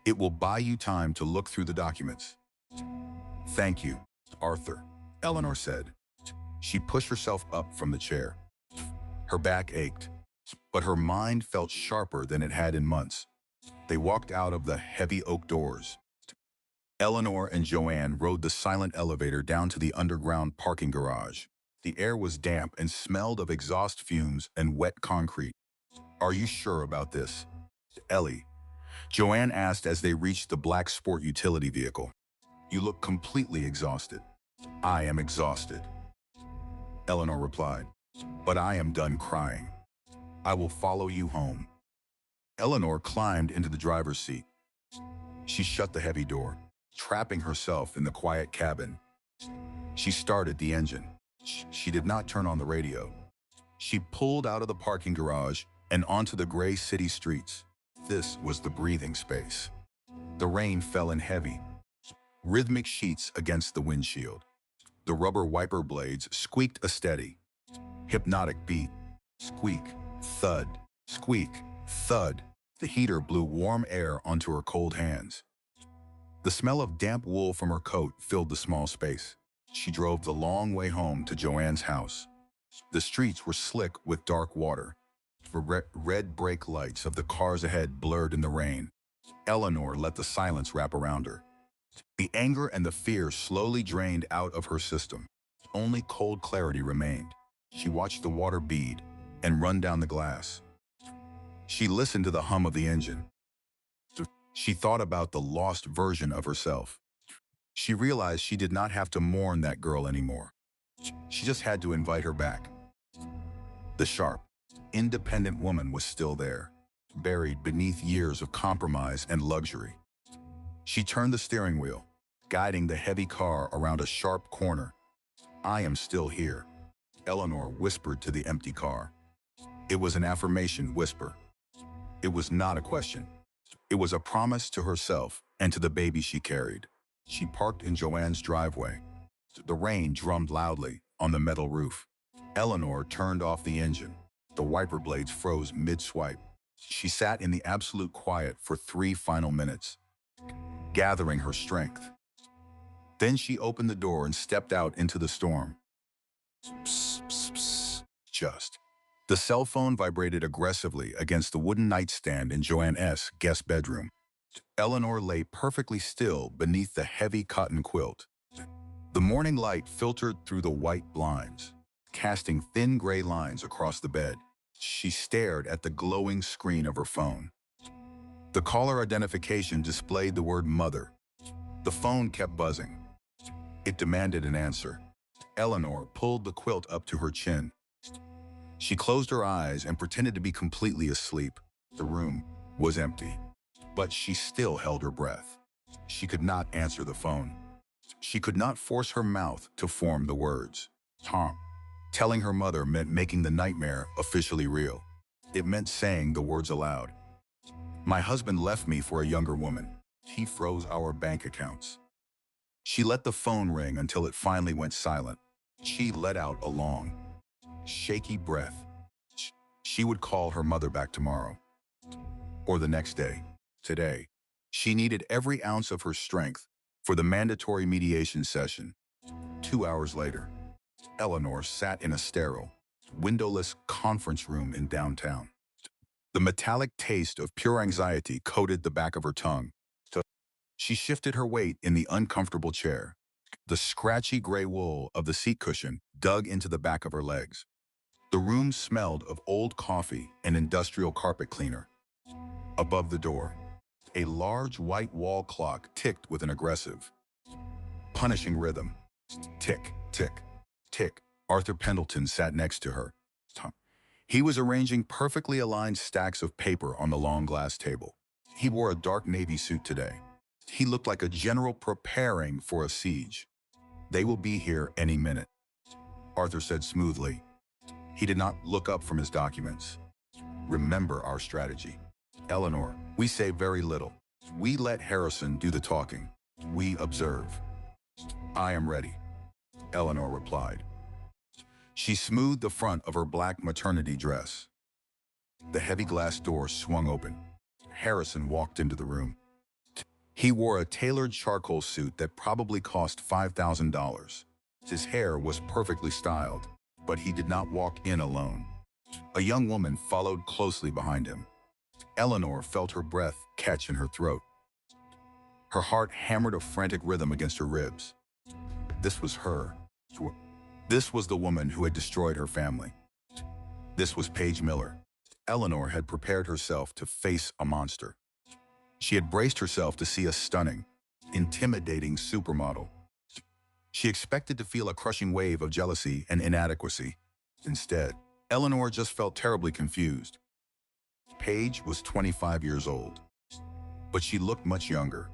It will buy you time to look through the documents. Thank you, Arthur, Eleanor said. She pushed herself up from the chair. Her back ached, but her mind felt sharper than it had in months. They walked out of the heavy oak doors. Eleanor and Joanne rode the silent elevator down to the underground parking garage. The air was damp and smelled of exhaust fumes and wet concrete. "Are you sure about this, Ellie?" Joanne asked as they reached the black sport utility vehicle. "You look completely exhausted." "I am exhausted," Eleanor replied, "but I am done crying. I will follow you home." Eleanor climbed into the driver's seat. She shut the heavy door, trapping herself in the quiet cabin. She started the engine. She did not turn on the radio. She pulled out of the parking garage and onto the gray city streets. This was the breathing space. The rain fell in heavy, rhythmic sheets against the windshield. The rubber wiper blades squeaked a steady, hypnotic beat. Squeak, thud, squeak, thud. The heater blew warm air onto her cold hands. The smell of damp wool from her coat filled the small space. She drove the long way home to Joanne's house. The streets were slick with dark water. The red brake lights of the cars ahead blurred in the rain. Eleanor let the silence wrap around her. The anger and the fear slowly drained out of her system. Only cold clarity remained. She watched the water bead and run down the glass. She listened to the hum of the engine. She thought about the lost version of herself. She realized she did not have to mourn that girl anymore. She just had to invite her back. The sharp, independent woman was still there, buried beneath years of compromise and luxury. She turned the steering wheel, guiding the heavy car around a sharp corner. "I am still here," Eleanor whispered to the empty car. It was an affirmation whisper. It was not a question. It was a promise to herself and to the baby she carried. She parked in Joanne's driveway. The rain drummed loudly on the metal roof. Eleanor turned off the engine. The wiper blades froze mid-swipe. She sat in the absolute quiet for 3 final minutes, gathering her strength. Then she opened the door and stepped out into the storm. Psst, psst, psst. Just. The cell phone vibrated aggressively against the wooden nightstand in Joanne's guest bedroom. Eleanor lay perfectly still beneath the heavy cotton quilt. The morning light filtered through the white blinds, casting thin gray lines across the bed. She stared at the glowing screen of her phone. The caller identification displayed the word mother. The phone kept buzzing. It demanded an answer. Eleanor pulled the quilt up to her chin. She closed her eyes and pretended to be completely asleep. The room was empty, but she still held her breath. She could not answer the phone. She could not force her mouth to form the words. Tom. Telling her mother meant making the nightmare officially real. It meant saying the words aloud. "My husband left me for a younger woman. He froze our bank accounts." She let the phone ring until it finally went silent. She let out a long, shaky breath. She would call her mother back tomorrow, or the next day. Today, she needed every ounce of her strength for the mandatory mediation session. 2 hours later, Eleanor sat in a sterile, windowless conference room in downtown. The metallic taste of pure anxiety coated the back of her tongue. She shifted her weight in the uncomfortable chair. The scratchy gray wool of the seat cushion dug into the back of her legs. The room smelled of old coffee and industrial carpet cleaner. Above the door, a large white wall clock ticked with an aggressive, punishing rhythm. Tick, tick, tick. Arthur Pendleton sat next to her. He was arranging perfectly aligned stacks of paper on the long glass table. He wore a dark navy suit today. He looked like a general preparing for a siege. "They will be here any minute," Arthur said smoothly. He did not look up from his documents. "Remember our strategy, Eleanor. We say very little. We let Harrison do the talking. We observe." "I am ready," Eleanor replied. She smoothed the front of her black maternity dress. The heavy glass door swung open. Harrison walked into the room. He wore a tailored charcoal suit that probably cost $5,000. His hair was perfectly styled, but he did not walk in alone. A young woman followed closely behind him. Eleanor felt her breath catch in her throat. Her heart hammered a frantic rhythm against her ribs. This was her. This was the woman who had destroyed her family. This was Paige Miller. Eleanor had prepared herself to face a monster. She had braced herself to see a stunning, intimidating supermodel. She expected to feel a crushing wave of jealousy and inadequacy. Instead, Eleanor just felt terribly confused. Paige was 25 years old, but she looked much younger.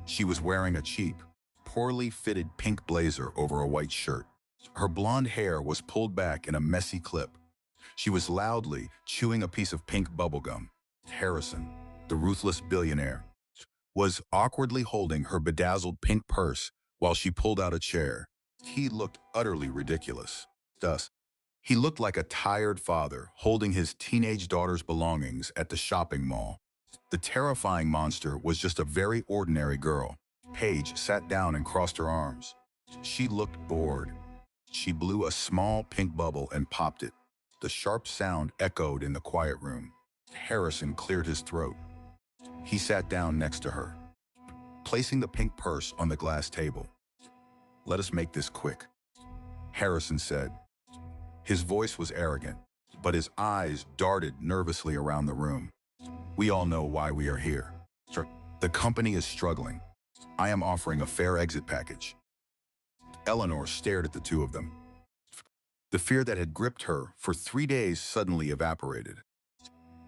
She was wearing a cheap, poorly fitted pink blazer over a white shirt. Her blonde hair was pulled back in a messy clip. She was loudly chewing a piece of pink bubblegum. Harrison, the ruthless billionaire, was awkwardly holding her bedazzled pink purse while she pulled out a chair. He looked utterly ridiculous. Thus, he looked like a tired father holding his teenage daughter's belongings at the shopping mall. The terrifying monster was just a very ordinary girl. Paige sat down and crossed her arms. She looked bored. She blew a small pink bubble and popped it. The sharp sound echoed in the quiet room. Harrison cleared his throat. He sat down next to her, placing the pink purse on the glass table. "Let us make this quick," Harrison said. His voice was arrogant, but his eyes darted nervously around the room. "We all know why we are here. The company is struggling. I am offering a fair exit package." Eleanor stared at the two of them. The fear that had gripped her for 3 days suddenly evaporated.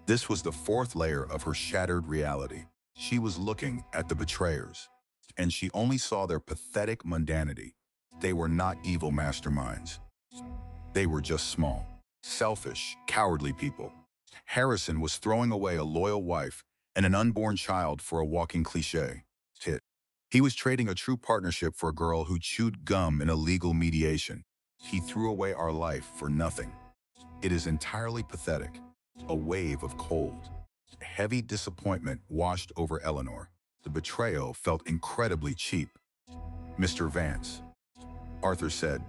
This was the fourth layer of her shattered reality. She was looking at the betrayers, and she only saw their pathetic mundanity. They were not evil masterminds. They were just small, selfish, cowardly people. Harrison was throwing away a loyal wife and an unborn child for a walking cliché. He was trading a true partnership for a girl who chewed gum in a legal mediation. He threw away our life for nothing. It is entirely pathetic. A wave of cold, heavy disappointment washed over Eleanor. The betrayal felt incredibly cheap. "Mr. Vance," Arthur said.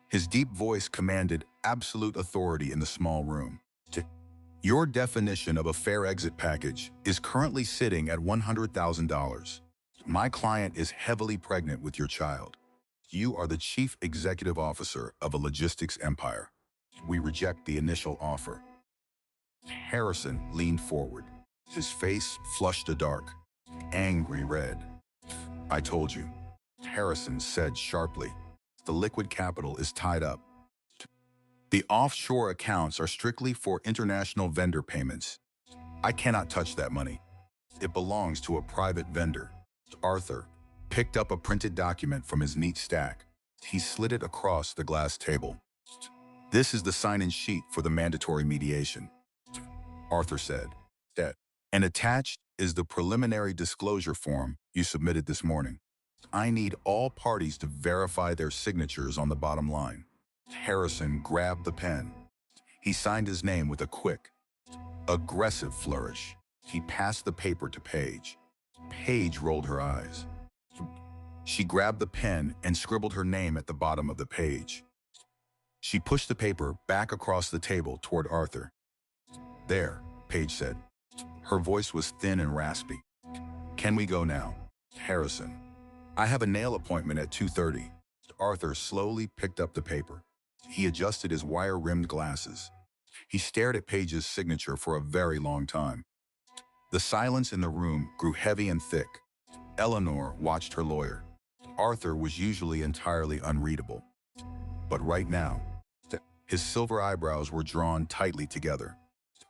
His deep voice commanded absolute authority in the small room. "Your definition of a fair exit package is currently sitting at $100,000. My client is heavily pregnant with your child. You are the chief executive officer of a logistics empire. We reject the initial offer." Harrison leaned forward. His face flushed a dark, angry red. "I told you," Harrison said sharply. "The liquid capital is tied up. The offshore accounts are strictly for international vendor payments. I cannot touch that money. It belongs to a private vendor." Arthur picked up a printed document from his neat stack. He slid it across the glass table. "This is the sign-in sheet for the mandatory mediation," Arthur said. "And attached is the preliminary disclosure form you submitted this morning. I need all parties to verify their signatures on the bottom line." Harrison grabbed the pen. He signed his name with a quick, aggressive flourish. He passed the paper to Paige. Paige rolled her eyes. She grabbed the pen and scribbled her name at the bottom of the page. She pushed the paper back across the table toward Arthur. "There," Paige said. Her voice was thin and raspy. "Can we go now?" "Harrison, I have a nail appointment at 2:30. Arthur slowly picked up the paper. He adjusted his wire-rimmed glasses. He stared at Paige's signature for a very long time. The silence in the room grew heavy and thick. Eleanor watched her lawyer. Arthur was usually entirely unreadable. But right now, his silver eyebrows were drawn tightly together.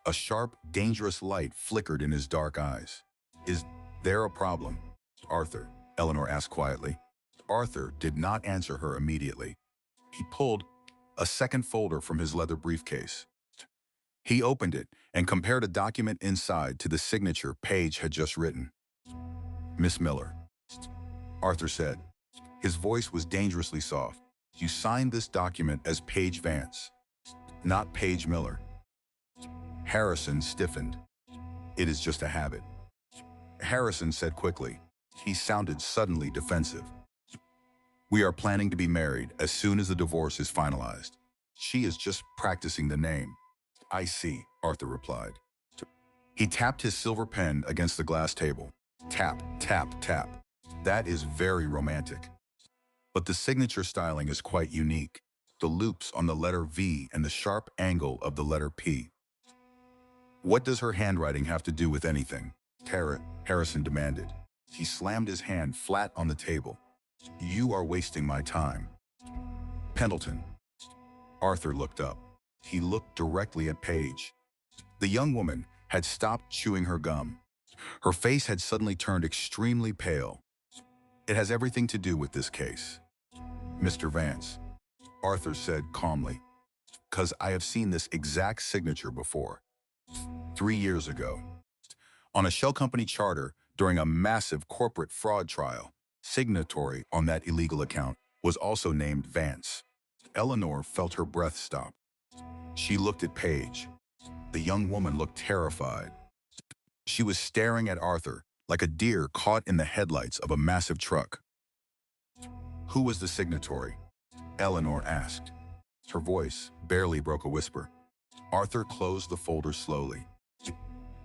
A sharp, dangerous light flickered in his dark eyes. "Is there a problem, Arthur?" Eleanor asked quietly. Arthur did not answer her immediately. He pulled a second folder from his leather briefcase. He opened it and compared a document inside to the signature Paige had just written. "Miss Miller," Arthur said. His voice was dangerously soft. "You signed this document as Paige Vance, not Paige Miller." Harrison stiffened. "It is just a habit," Harrison said quickly. He sounded suddenly defensive. "We are planning to be married as soon as the divorce is finalized. She is just practicing the name." "I see," Arthur replied. He tapped his silver pen against the glass table. Tap, Tap, tap. That is very romantic. But the signature styling is quite unique. The loops on the letter V and the sharp angle of the letter P. What does her handwriting have to do with anything? Harrison demanded. He slammed his hand flat on the table. You are wasting my time. Pendleton. Arthur looked up. He looked directly at Paige. The young woman had stopped chewing her gum. Her face had suddenly turned extremely pale. It has everything to do with this case. Mr. Vance, Arthur said calmly, because I have seen this exact signature before. 3 years ago, on a shell company charter during a massive corporate fraud trial, signatory on that illegal account was also named Vance. Eleanor felt her breath stop. She looked at Paige. The young woman looked terrified. She was staring at Arthur like a deer caught in the headlights of a massive truck. Who was the signatory? Eleanor asked. Her voice barely broke a whisper. Arthur closed the folder slowly.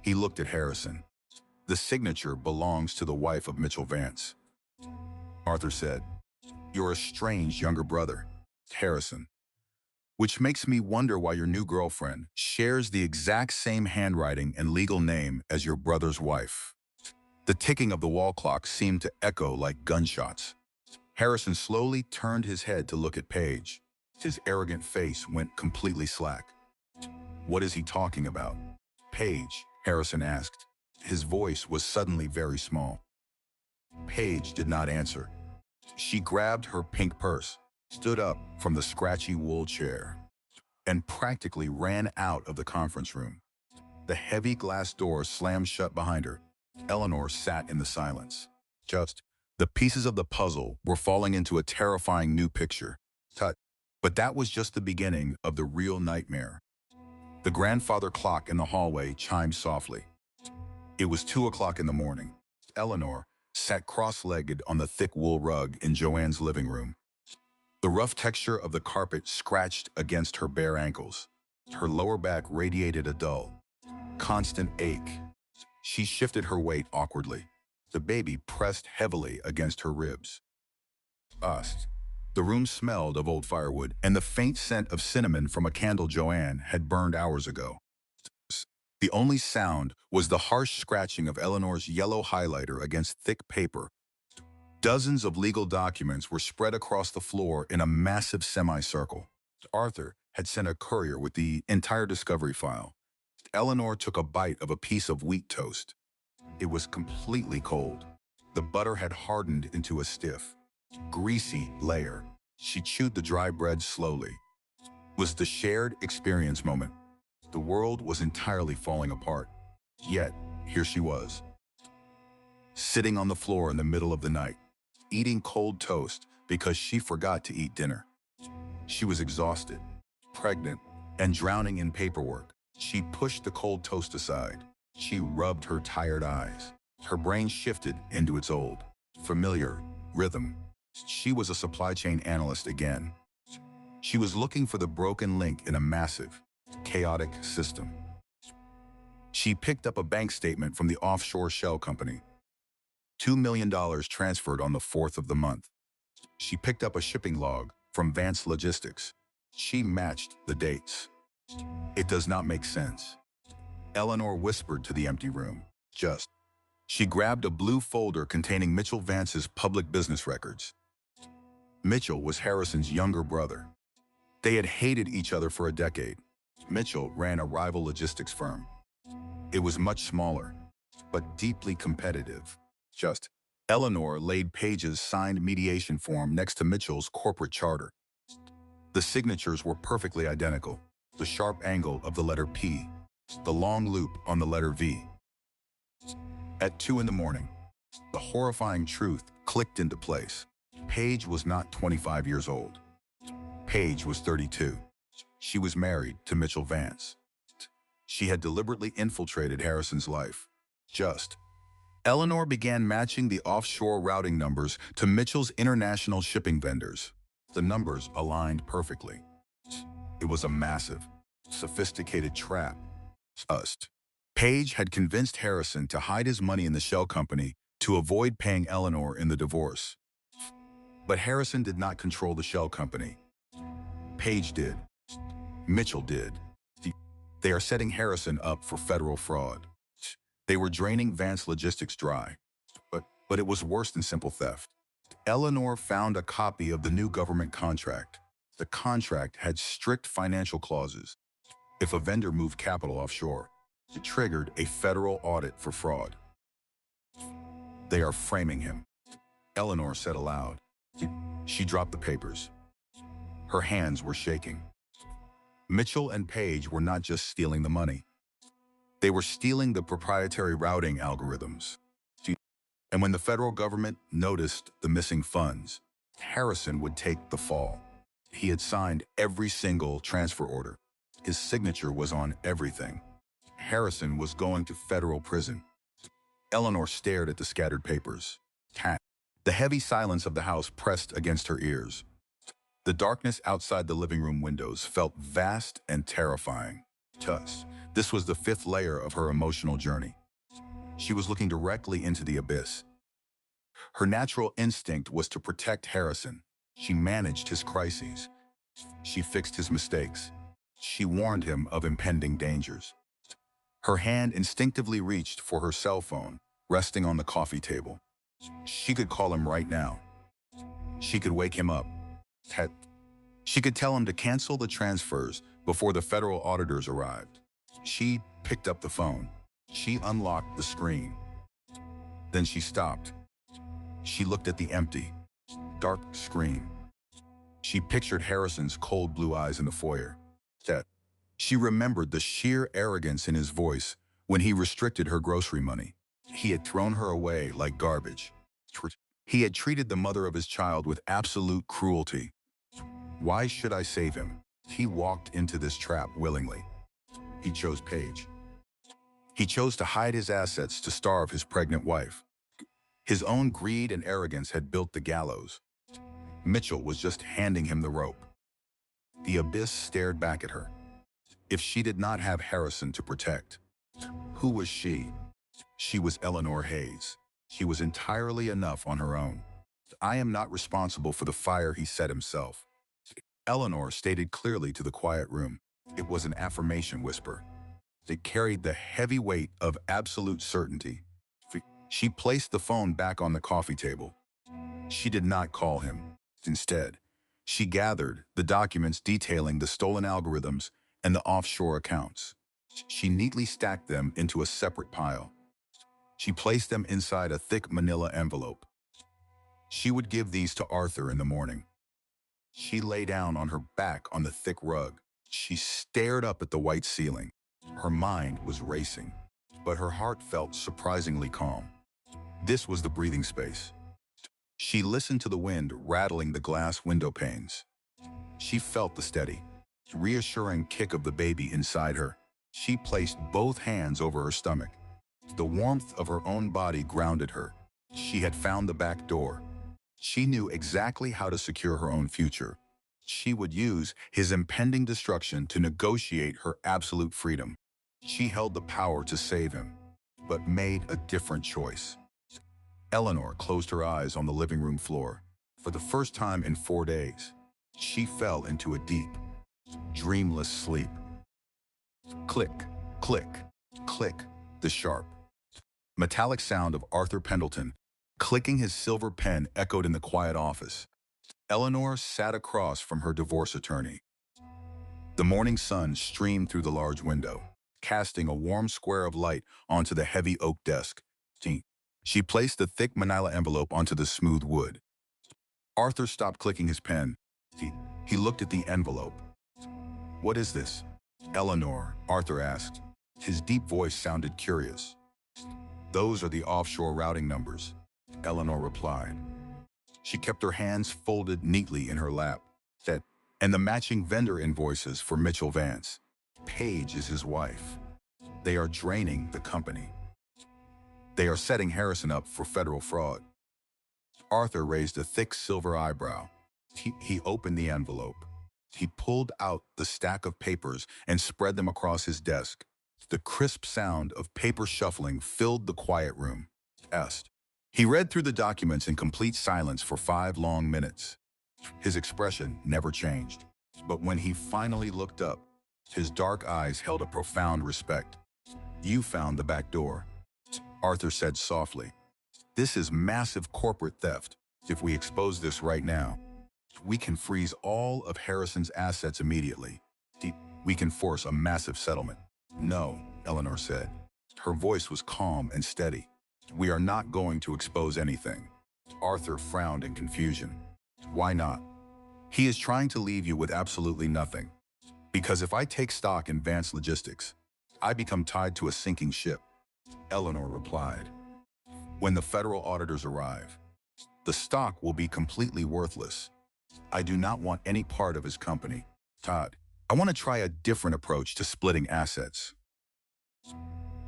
He looked at Harrison. The signature belongs to the wife of Mitchell Vance. Arthur said, You're a strange younger brother, Harrison. Which makes me wonder why your new girlfriend shares the exact same handwriting and legal name as your brother's wife. The ticking of the wall clock seemed to echo like gunshots. Harrison slowly turned his head to look at Paige. His arrogant face went completely slack. What is he talking about? Paige, Harrison asked. His voice was suddenly very small. Paige did not answer. She grabbed her pink purse, stood up from the scratchy wool chair, and practically ran out of the conference room. The heavy glass door slammed shut behind her. Eleanor sat in the silence. Just the pieces of the puzzle were falling into a terrifying new picture. Tut. But that was just the beginning of the real nightmare. The grandfather clock in the hallway chimed softly. It was 2 o'clock in the morning. Eleanor sat cross-legged on the thick wool rug in Joanne's living room. The rough texture of the carpet scratched against her bare ankles. Her lower back radiated a dull, constant ache. She shifted her weight awkwardly. The baby pressed heavily against her ribs. The room smelled of old firewood and the faint scent of cinnamon from a candle Joanne had burned hours ago. The only sound was the harsh scratching of Eleanor's yellow highlighter against thick paper. Dozens of legal documents were spread across the floor in a massive semicircle. Arthur had sent a courier with the entire discovery file. Eleanor took a bite of a piece of wheat toast. It was completely cold. The butter had hardened into a stiff, greasy layer. She chewed the dry bread slowly. It was the shared experience moment. The world was entirely falling apart. Yet, here she was, sitting on the floor in the middle of the night, eating cold toast because she forgot to eat dinner. She was exhausted, pregnant, and drowning in paperwork. She pushed the cold toast aside. She rubbed her tired eyes. Her brain shifted into its old, familiar rhythm. She was a supply chain analyst again. She was looking for the broken link in a massive, chaotic system. She picked up a bank statement from the offshore shell company. $2 million transferred on the 4th of the month. She picked up a shipping log from Vance Logistics. She matched the dates. It does not make sense. Eleanor whispered to the empty room. She grabbed a blue folder containing Mitchell Vance's public business records. Mitchell was Harrison's younger brother. They had hated each other for a decade. Mitchell ran a rival logistics firm. It was much smaller, but deeply competitive. Eleanor laid Paige's signed mediation form next to Mitchell's corporate charter. The signatures were perfectly identical. The sharp angle of the letter P, the long loop on the letter V. At 2 in the morning, the horrifying truth clicked into place. Paige was not 25 years old. Paige was 32. She was married to Mitchell Vance. She had deliberately infiltrated Harrison's life. Eleanor began matching the offshore routing numbers to Mitchell's international shipping vendors. The numbers aligned perfectly. It was a massive, sophisticated trap. Paige had convinced Harrison to hide his money in the shell company to avoid paying Eleanor in the divorce. But Harrison did not control the shell company. Page did. Mitchell did. They are setting Harrison up for federal fraud. They were draining Vance Logistics dry. But it was worse than simple theft. Eleanor found a copy of the new government contract. The contract had strict financial clauses. If a vendor moved capital offshore, it triggered a federal audit for fraud. They are framing him, Eleanor said aloud. She dropped the papers. Her hands were shaking. Mitchell and Page were not just stealing the money. They were stealing the proprietary routing algorithms. And when the federal government noticed the missing funds, Harrison would take the fall. He had signed every single transfer order. His signature was on everything. Harrison was going to federal prison. Eleanor stared at the scattered papers. The heavy silence of the house pressed against her ears. The darkness outside the living room windows felt vast and terrifying. This was the fifth layer of her emotional journey. She was looking directly into the abyss. Her natural instinct was to protect Harrison. She managed his crises. She fixed his mistakes. She warned him of impending dangers. Her hand instinctively reached for her cell phone, resting on the coffee table. She could call him right now. She could wake him up. She could tell him to cancel the transfers before the federal auditors arrived. She picked up the phone. She unlocked the screen. Then she stopped. She looked at the empty, dark screen. She pictured Harrison's cold blue eyes in the foyer. She remembered the sheer arrogance in his voice when he restricted her grocery money. He had thrown her away like garbage. He had treated the mother of his child with absolute cruelty. Why should I save him? He walked into this trap willingly. He chose Page. He chose to hide his assets to starve his pregnant wife. His own greed and arrogance had built the gallows. Mitchell was just handing him the rope. The abyss stared back at her. If she did not have Harrison to protect, who was she? She was Eleanor Hayes. She was entirely enough on her own. I am not responsible for the fire he set himself. Eleanor stated clearly to the quiet room. It was an affirmation whisper. It carried the heavy weight of absolute certainty. She placed the phone back on the coffee table. She did not call him. Instead, she gathered the documents detailing the stolen algorithms and the offshore accounts. She neatly stacked them into a separate pile. She placed them inside a thick manila envelope. She would give these to Arthur in the morning. She lay down on her back on the thick rug. She stared up at the white ceiling. Her mind was racing, but her heart felt surprisingly calm. This was the breathing space. She listened to the wind rattling the glass window panes. She felt the steady, reassuring kick of the baby inside her. She placed both hands over her stomach. The warmth of her own body grounded her. She had found the back door. She knew exactly how to secure her own future. She would use his impending destruction to negotiate her absolute freedom. She held the power to save him, but made a different choice. Eleanor closed her eyes on the living room floor. For the first time in 4 days, she fell into a deep, dreamless sleep. Click, click, click, the sharp, metallic sound of Arthur Pendleton clicking his silver pen echoed in the quiet office. Eleanor sat across from her divorce attorney. The morning sun streamed through the large window, casting a warm square of light onto the heavy oak desk. She placed the thick manila envelope onto the smooth wood. Arthur stopped clicking his pen. He looked at the envelope. "What is this?" "Eleanor," Arthur asked. His deep voice sounded curious. "Those are the offshore routing numbers," Eleanor replied. She kept her hands folded neatly in her lap. "And the matching vendor invoices for Mitchell Vance. Paige is his wife. They are draining the company. They are setting Harrison up for federal fraud." Arthur raised a thick silver eyebrow. He opened the envelope. He pulled out the stack of papers and spread them across his desk. The crisp sound of paper shuffling filled the quiet room. He read through the documents in complete silence for 5 long minutes. His expression never changed. But when he finally looked up, his dark eyes held a profound respect. "You found the back door," Arthur said softly. "This is massive corporate theft. If we expose this right now, we can freeze all of Harrison's assets immediately. We can force a massive settlement." "No," Eleanor said. Her voice was calm and steady. "We are not going to expose anything." Arthur frowned in confusion. "Why not?" "He is trying to leave you with absolutely nothing. Because if I take stock in Vance Logistics, I become tied to a sinking ship," Eleanor replied. "When the federal auditors arrive, the stock will be completely worthless. I do not want any part of his company. Todd, I want to try a different approach to splitting assets."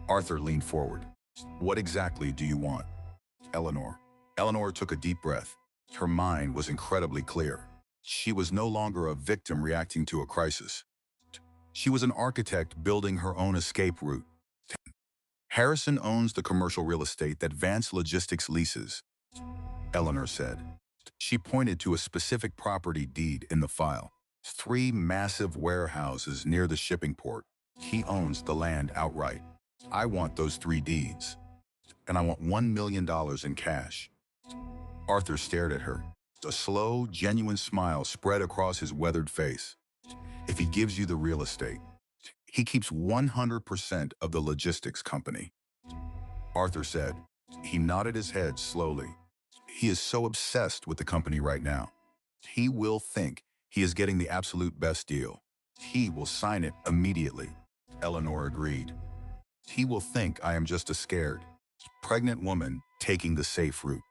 Arthur leaned forward. "What exactly do you want?" Eleanor took a deep breath. Her mind was incredibly clear. She was no longer a victim reacting to a crisis. She was an architect building her own escape route. "Harrison owns the commercial real estate that Vance Logistics leases," Eleanor said. She pointed to a specific property deed in the file. 3 massive warehouses near the shipping port. He owns the land outright. I want those 3 deeds. And I want $1 million in cash. Arthur stared at her. A slow, genuine smile spread across his weathered face. "If he gives you the real estate, he keeps 100% of the logistics company," Arthur said. He nodded his head slowly. "He is so obsessed with the company right now. He will think he is getting the absolute best deal. He will sign it immediately." Eleanor agreed. "He will think I am just a scared, pregnant woman taking the safe route.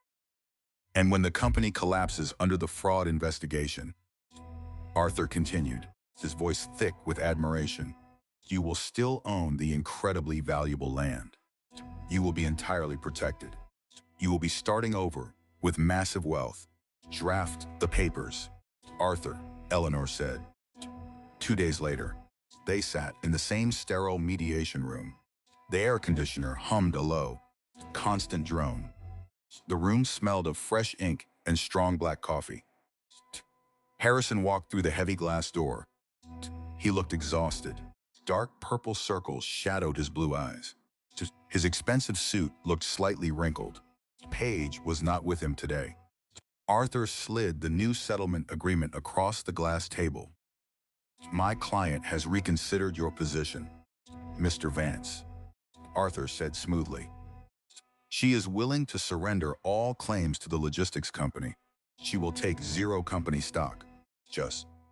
And when the company collapses under the fraud investigation," Arthur continued, his voice thick with admiration, "you will still own the incredibly valuable land. You will be entirely protected. You will be starting over with massive wealth. Draft the papers." "Arthur," Eleanor said. 2 days later, they sat in the same sterile mediation room. The air conditioner hummed a low, constant drone. The room smelled of fresh ink and strong black coffee. Harrison walked through the heavy glass door. He looked exhausted. Dark purple circles shadowed his blue eyes. His expensive suit looked slightly wrinkled. Paige was not with him today. Arthur slid the new settlement agreement across the glass table. "My client has reconsidered your position, Mr. Vance," Arthur said smoothly. "She is willing to surrender all claims to the logistics company. She will take 0 company stock."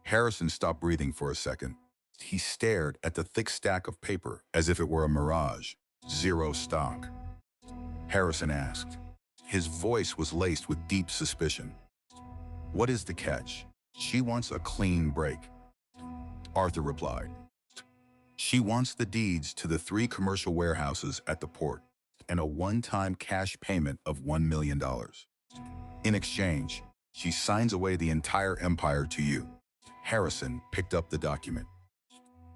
Harrison stopped breathing for a second. He stared at the thick stack of paper as if it were a mirage. "0 stock?" Harrison asked. His voice was laced with deep suspicion. "What is the catch?" "She wants a clean break," Arthur replied. "She wants the deeds to the 3 commercial warehouses at the port and a one-time cash payment of $1 million. In exchange, she signs away the entire empire to you." Harrison picked up the document.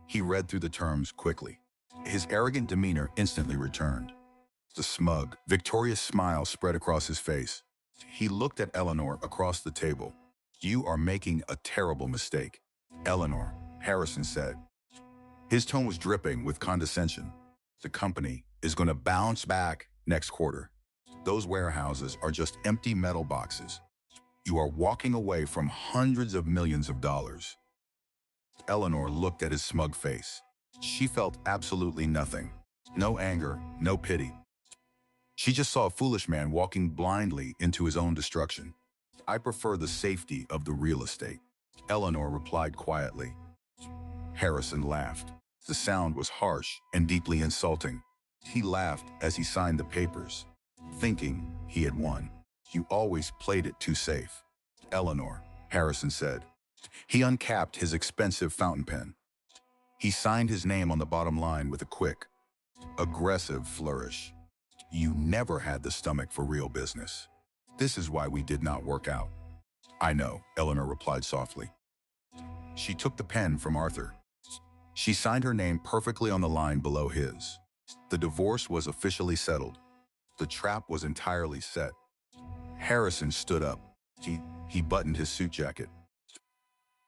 He read through the terms quickly. His arrogant demeanor instantly returned. The smug, victorious smile spread across his face. He looked at Eleanor across the table. "You are making a terrible mistake, Eleanor," Harrison said. His tone was dripping with condescension. "The company is going to bounce back next quarter. Those warehouses are just empty metal boxes. You are walking away from hundreds of millions of dollars." Eleanor looked at his smug face. She felt absolutely nothing. No anger, no pity. She just saw a foolish man walking blindly into his own destruction. "I prefer the safety of the real estate," Eleanor replied quietly. Harrison laughed. The sound was harsh and deeply insulting. He laughed as he signed the papers, thinking he had won. "You always played it too safe, Eleanor," Harrison said. He uncapped his expensive fountain pen. He signed his name on the bottom line with a quick, aggressive flourish. "You never had the stomach for real business. This is why we did not work out." "I know," Eleanor replied softly. She took the pen from Arthur. She signed her name perfectly on the line below his. The divorce was officially settled. The trap was entirely set. Harrison stood up. He buttoned his suit jacket.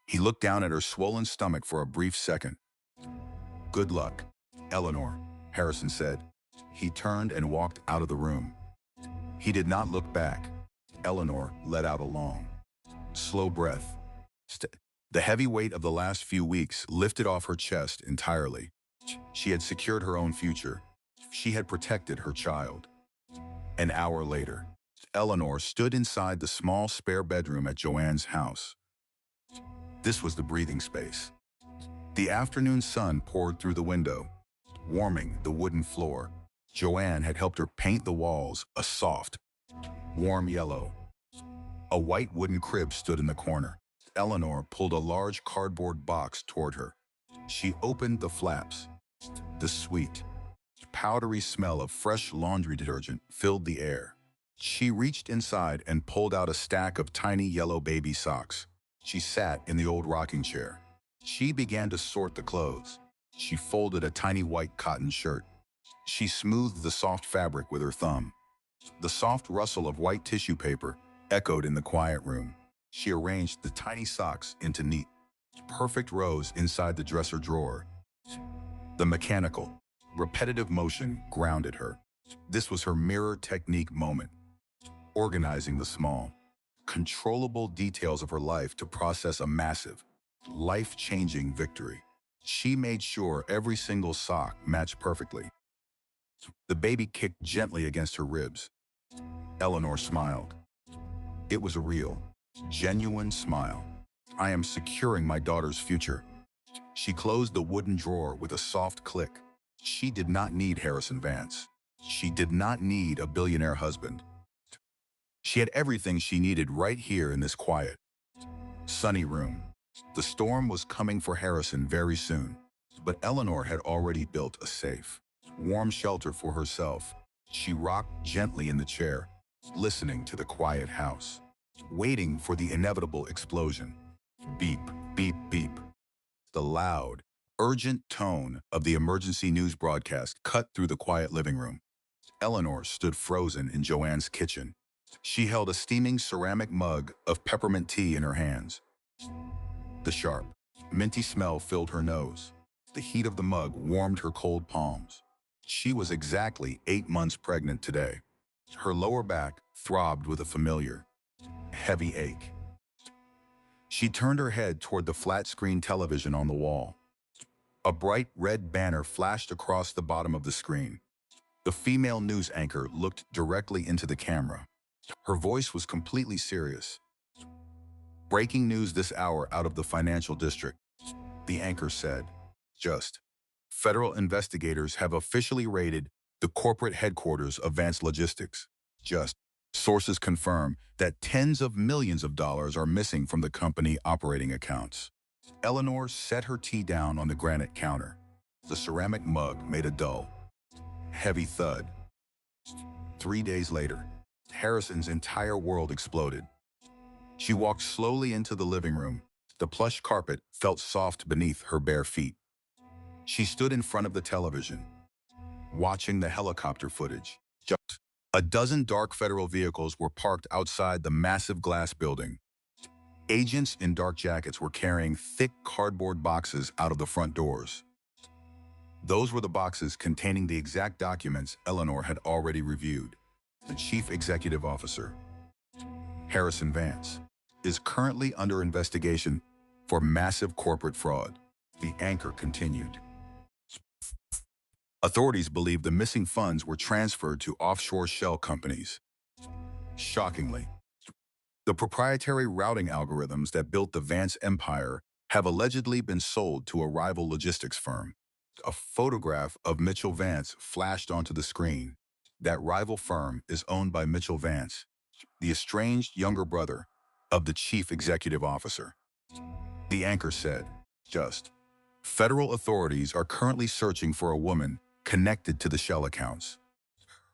He looked down at her swollen stomach for a brief second. "Good luck, Eleanor," Harrison said. He turned and walked out of the room. He did not look back. Eleanor let out a long, slow breath. The heavy weight of the last few weeks lifted off her chest entirely. She had secured her own future. She had protected her child. An hour later, Eleanor stood inside the small spare bedroom at Joanne's house. This was the breathing space. The afternoon sun poured through the window, warming the wooden floor. Joanne had helped her paint the walls a soft, warm yellow. A white wooden crib stood in the corner. Eleanor pulled a large cardboard box toward her. She opened the flaps. The sweet, powdery smell of fresh laundry detergent filled the air. She reached inside and pulled out a stack of tiny yellow baby socks. She sat in the old rocking chair. She began to sort the clothes. She folded a tiny white cotton shirt. She smoothed the soft fabric with her thumb. The soft rustle of white tissue paper echoed in the quiet room. She arranged the tiny socks into neat, perfect rows inside the dresser drawer. The mechanical, repetitive motion grounded her. This was her mirror technique moment, organizing the small, controllable details of her life to process a massive, life-changing victory. She made sure every single sock matched perfectly. The baby kicked gently against her ribs. Eleanor smiled. It was a real, genuine smile. "I am securing my daughter's future." She closed the wooden drawer with a soft click. She did not need Harrison Vance. She did not need a billionaire husband. She had everything she needed right here in this quiet, sunny room. The storm was coming for Harrison very soon, but Eleanor had already built a safe, warm shelter for herself. She rocked gently in the chair, listening to the quiet house, waiting for the inevitable explosion. Beep, beep, beep. The loud, urgent tone of the emergency news broadcast cut through the quiet living room. Eleanor stood frozen in Joanne's kitchen. She held a steaming ceramic mug of peppermint tea in her hands. The sharp, minty smell filled her nose. The heat of the mug warmed her cold palms. She was exactly 8 months pregnant today. Her lower back throbbed with a familiar, heavy ache. She turned her head toward the flat-screen television on the wall. A bright red banner flashed across the bottom of the screen. The female news anchor looked directly into the camera. Her voice was completely serious. "Breaking news this hour out of the financial district," the anchor said. Federal investigators have officially raided the corporate headquarters of Vance Logistics. Sources confirm that tens of millions of dollars are missing from the company operating accounts. Eleanor set her tea down on the granite counter. The ceramic mug made a dull, heavy thud. 3 days later, Harrison's entire world exploded. She walked slowly into the living room. The plush carpet felt soft beneath her bare feet. She stood in front of the television, watching the helicopter footage. A dozen dark federal vehicles were parked outside the massive glass building. Agents in dark jackets were carrying thick cardboard boxes out of the front doors. Those were the boxes containing the exact documents Eleanor had already reviewed. The chief executive officer, Harrison Vance, is currently under investigation for massive corporate fraud. The anchor continued. Authorities believe the missing funds were transferred to offshore shell companies. Shockingly, the proprietary routing algorithms that built the Vance empire have allegedly been sold to a rival logistics firm. A photograph of Mitchell Vance flashed onto the screen. That rival firm is owned by Mitchell Vance, the estranged younger brother of the chief executive officer. The anchor said, Federal authorities are currently searching for a woman connected to the shell accounts.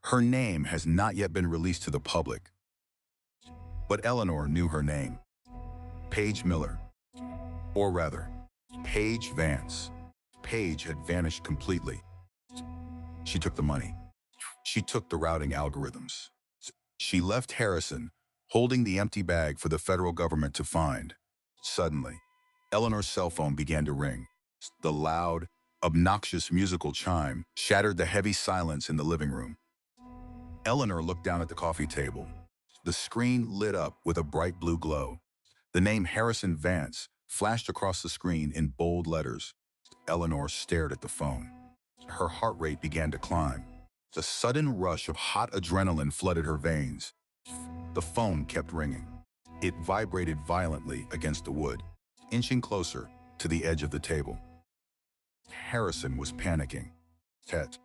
Her name has not yet been released to the public, but Eleanor knew her name. Paige Miller. Or rather, Paige Vance. Paige had vanished completely. She took the money. She took the routing algorithms. She left Harrison, holding the empty bag for the federal government to find. Suddenly, Eleanor's cell phone began to ring. The loud, obnoxious musical chime shattered the heavy silence in the living room. Eleanor looked down at the coffee table. The screen lit up with a bright blue glow. The name Harrison Vance flashed across the screen in bold letters. Eleanor stared at the phone. Her heart rate began to climb. The sudden rush of hot adrenaline flooded her veins. The phone kept ringing. It vibrated violently against the wood, inching closer to the edge of the table. Harrison was panicking. Tet,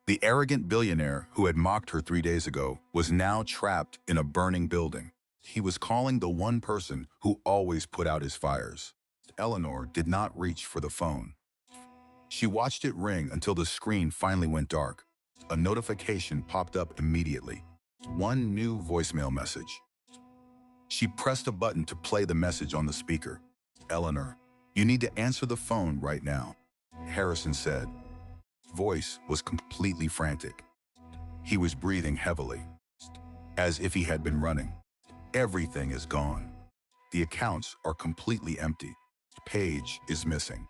the arrogant billionaire who had mocked her 3 days ago, was now trapped in a burning building. He was calling the one person who always put out his fires. Eleanor did not reach for the phone. She watched it ring until the screen finally went dark. A notification popped up immediately. One new voicemail message. She pressed a button to play the message on the speaker. Eleanor, you need to answer the phone right now, Harrison said. Voice was completely frantic. He was breathing heavily, as if he had been running. Everything is gone. The accounts are completely empty. Page is missing.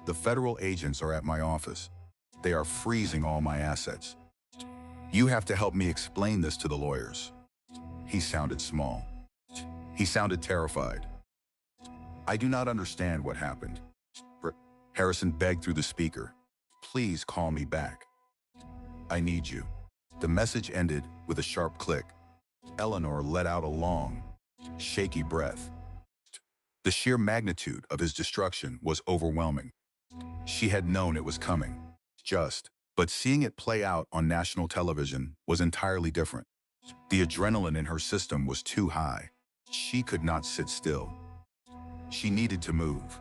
The federal agents are at my office. They are freezing all my assets. You have to help me explain this to the lawyers. He sounded small. He sounded terrified. I do not understand what happened. Harrison begged through the speaker. Please call me back. I need you. The message ended with a sharp click. Eleanor let out a long, shaky breath. The sheer magnitude of his destruction was overwhelming. She had known it was coming, but seeing it play out on national television was entirely different. The adrenaline in her system was too high. She could not sit still. She needed to move.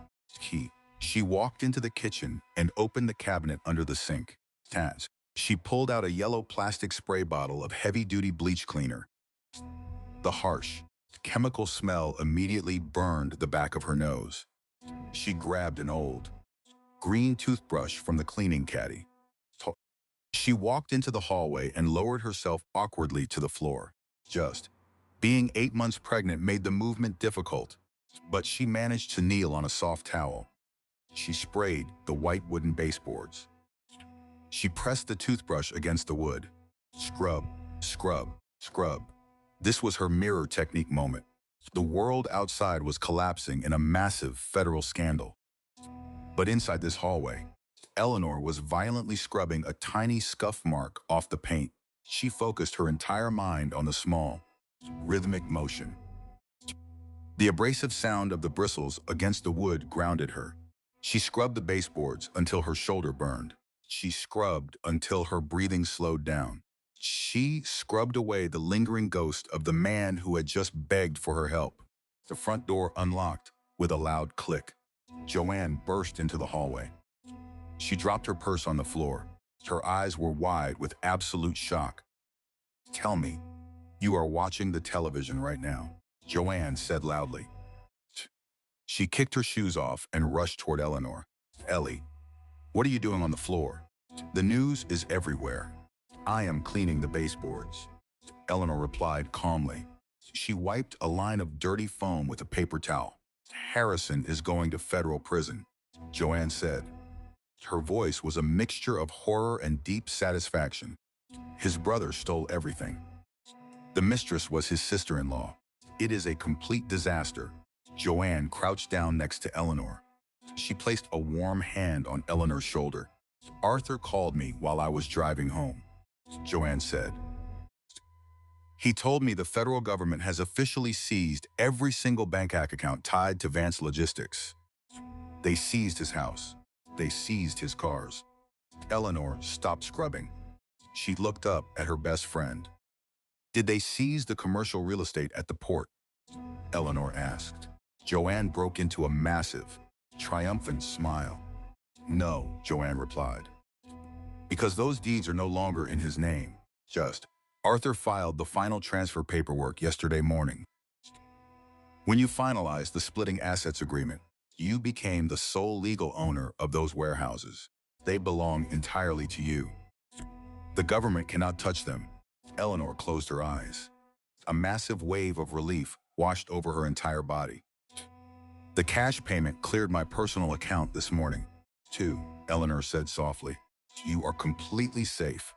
She walked into the kitchen and opened the cabinet under the sink. She pulled out a yellow plastic spray bottle of heavy-duty bleach cleaner. The harsh, chemical smell immediately burned the back of her nose. She grabbed an old, green toothbrush from the cleaning caddy. She walked into the hallway and lowered herself awkwardly to the floor. Being 8 months pregnant made the movement difficult, but she managed to kneel on a soft towel. She sprayed the white wooden baseboards. She pressed the toothbrush against the wood. Scrub, scrub, scrub. This was her mirror technique moment. The world outside was collapsing in a massive federal scandal. But inside this hallway, Eleanor was violently scrubbing a tiny scuff mark off the paint. She focused her entire mind on the small, rhythmic motion. The abrasive sound of the bristles against the wood grounded her. She scrubbed the baseboards until her shoulder burned. She scrubbed until her breathing slowed down. She scrubbed away the lingering ghost of the man who had just begged for her help. The front door unlocked with a loud click. Joanne burst into the hallway. She dropped her purse on the floor. Her eyes were wide with absolute shock. Tell me, you are watching the television right now, Joanne said loudly. She kicked her shoes off and rushed toward Eleanor. Ellie, what are you doing on the floor? The news is everywhere. I am cleaning the baseboards. Eleanor replied calmly. She wiped a line of dirty foam with a paper towel. Harrison is going to federal prison, Joanne said. Her voice was a mixture of horror and deep satisfaction. His brother stole everything. The mistress was his sister-in-law. It is a complete disaster. Joanne crouched down next to Eleanor. She placed a warm hand on Eleanor's shoulder. Arthur called me while I was driving home, Joanne said. He told me the federal government has officially seized every single bank account tied to Vance Logistics. They seized his house. They seized his cars. Eleanor stopped scrubbing. She looked up at her best friend. Did they seize the commercial real estate at the port? Eleanor asked. Joanne broke into a massive, triumphant smile. No, Joanne replied. Because those deeds are no longer in his name. Arthur filed the final transfer paperwork yesterday morning. When you finalized the splitting assets agreement, you became the sole legal owner of those warehouses. They belong entirely to you. The government cannot touch them. Eleanor closed her eyes. A massive wave of relief washed over her entire body. The cash payment cleared my personal account this morning. Too, Eleanor said softly. You are completely safe.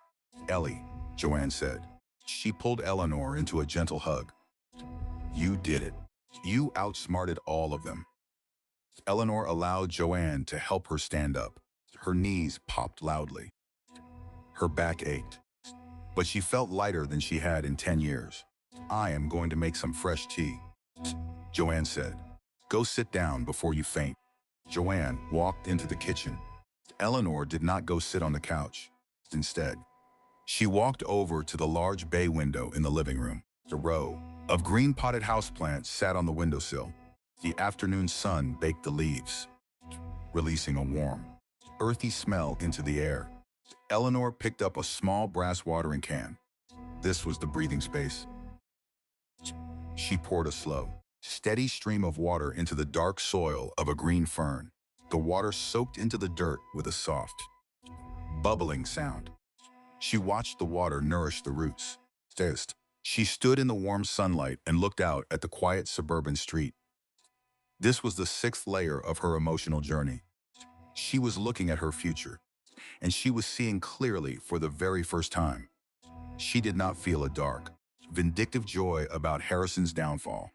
Ellie, Joanne said. She pulled Eleanor into a gentle hug. You did it. You outsmarted all of them. Eleanor allowed Joanne to help her stand up. Her knees popped loudly. Her back ached. But she felt lighter than she had in 10 years. I am going to make some fresh tea, Joanne said. Go sit down before you faint. Joanne walked into the kitchen. Eleanor did not go sit on the couch. Instead, she walked over to the large bay window in the living room. A row of green potted houseplants sat on the windowsill. The afternoon sun baked the leaves, releasing a warm, earthy smell into the air. Eleanor picked up a small brass watering can. This was the breathing space. She poured a slow, steady stream of water into the dark soil of a green fern. The water soaked into the dirt with a soft, bubbling sound. She watched the water nourish the roots. She stood in the warm sunlight and looked out at the quiet suburban street. This was the sixth layer of her emotional journey. She was looking at her future, and she was seeing clearly for the very first time. She did not feel a dark, vindictive joy about Harrison's downfall.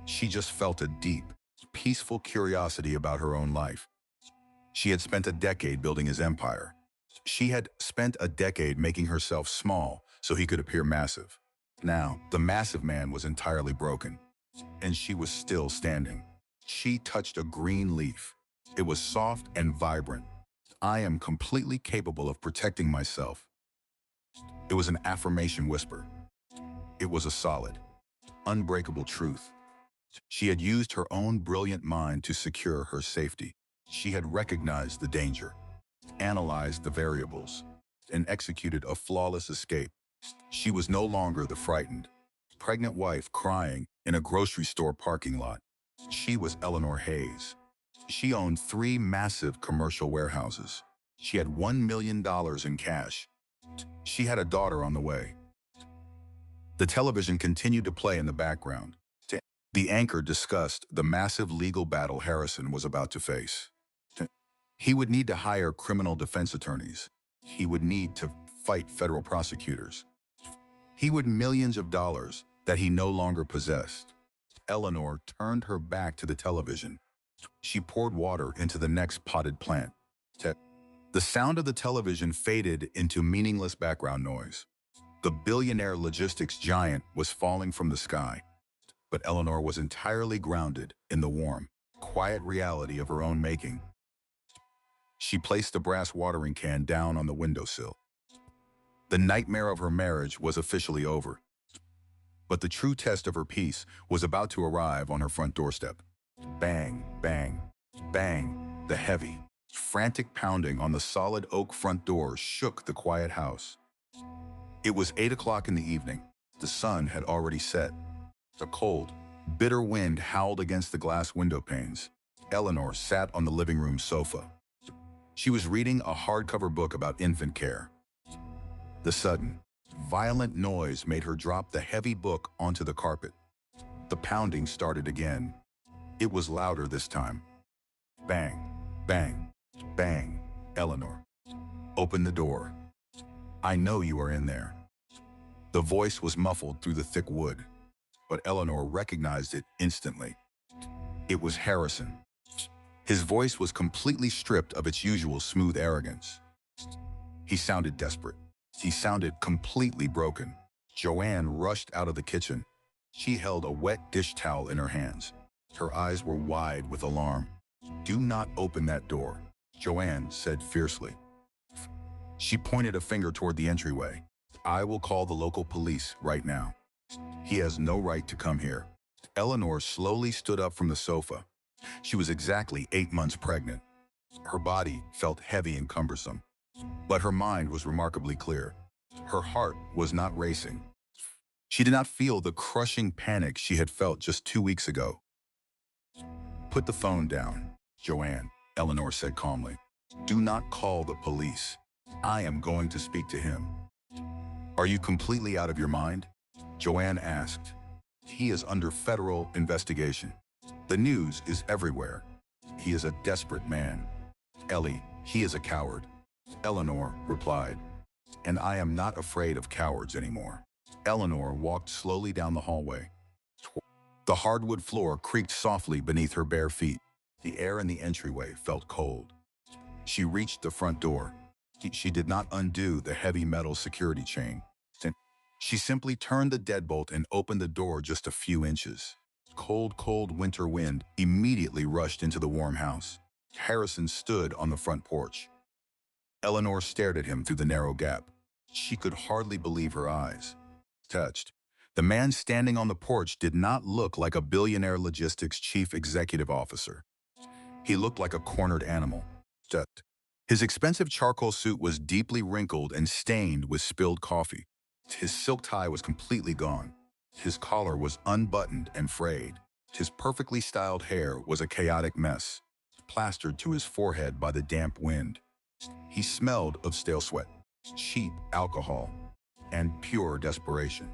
She just felt a deep, peaceful curiosity about her own life. She had spent a decade building his empire. She had spent a decade making herself small so he could appear massive. Now, the massive man was entirely broken, and she was still standing. She touched a green leaf. It was soft and vibrant. I am completely capable of protecting myself. It was an affirmation whisper. It was a solid, unbreakable truth. She had used her own brilliant mind to secure her safety. She had recognized the danger, analyzed the variables, and executed a flawless escape. She was no longer the frightened, pregnant wife crying in a grocery store parking lot. She was Eleanor Hayes. She owned 3 massive commercial warehouses. She had $1 million in cash. She had a daughter on the way. The television continued to play in the background. The anchor discussed the massive legal battle Harrison was about to face. He would need to hire criminal defense attorneys. He would need to fight federal prosecutors. He would millions of dollars that he no longer possessed. Eleanor turned her back to the television. She poured water into the next potted plant. The sound of the television faded into meaningless background noise. The billionaire logistics giant was falling from the sky, but Eleanor was entirely grounded in the warm, quiet reality of her own making. She placed the brass watering can down on the windowsill. The nightmare of her marriage was officially over, but the true test of her peace was about to arrive on her front doorstep. Bang, bang, bang. The heavy, frantic pounding on the solid oak front door shook the quiet house. It was 8 o'clock in the evening. The sun had already set. A cold, bitter wind howled against the glass window panes. Eleanor sat on the living room sofa. She was reading a hardcover book about infant care. The sudden, violent noise made her drop the heavy book onto the carpet. The pounding started again. It was louder this time. Bang, bang, bang. Eleanor, open the door. I know you are in there. The voice was muffled through the thick wood, but Eleanor recognized it instantly. It was Harrison. His voice was completely stripped of its usual smooth arrogance. He sounded desperate. He sounded completely broken. Joanne rushed out of the kitchen. She held a wet dish towel in her hands. Her eyes were wide with alarm. Do not open that door, Joanne said fiercely. She pointed a finger toward the entryway. I will call the local police right now. He has no right to come here. Eleanor slowly stood up from the sofa. She was exactly 8 months pregnant. Her body felt heavy and cumbersome, but her mind was remarkably clear. Her heart was not racing. She did not feel the crushing panic she had felt just 2 weeks ago. Put the phone down, Joanne, Eleanor said calmly. Do not call the police. I am going to speak to him. Are you completely out of your mind? Joanne asked. He is under federal investigation. The news is everywhere. He is a desperate man. Ellie, he is a coward. Eleanor replied, and I am not afraid of cowards anymore. Eleanor walked slowly down the hallway. The hardwood floor creaked softly beneath her bare feet. The air in the entryway felt cold. She reached the front door. She did not undo the heavy metal security chain. She simply turned the deadbolt and opened the door just a few inches. Cold winter wind immediately rushed into the warm house. Harrison stood on the front porch. Eleanor stared at him through the narrow gap. She could hardly believe her eyes. Touched. The man standing on the porch did not look like a billionaire logistics chief executive officer. He looked like a cornered animal. His expensive charcoal suit was deeply wrinkled and stained with spilled coffee. His silk tie was completely gone. His collar was unbuttoned and frayed. His perfectly styled hair was a chaotic mess, plastered to his forehead by the damp wind. He smelled of stale sweat, cheap alcohol, and pure desperation.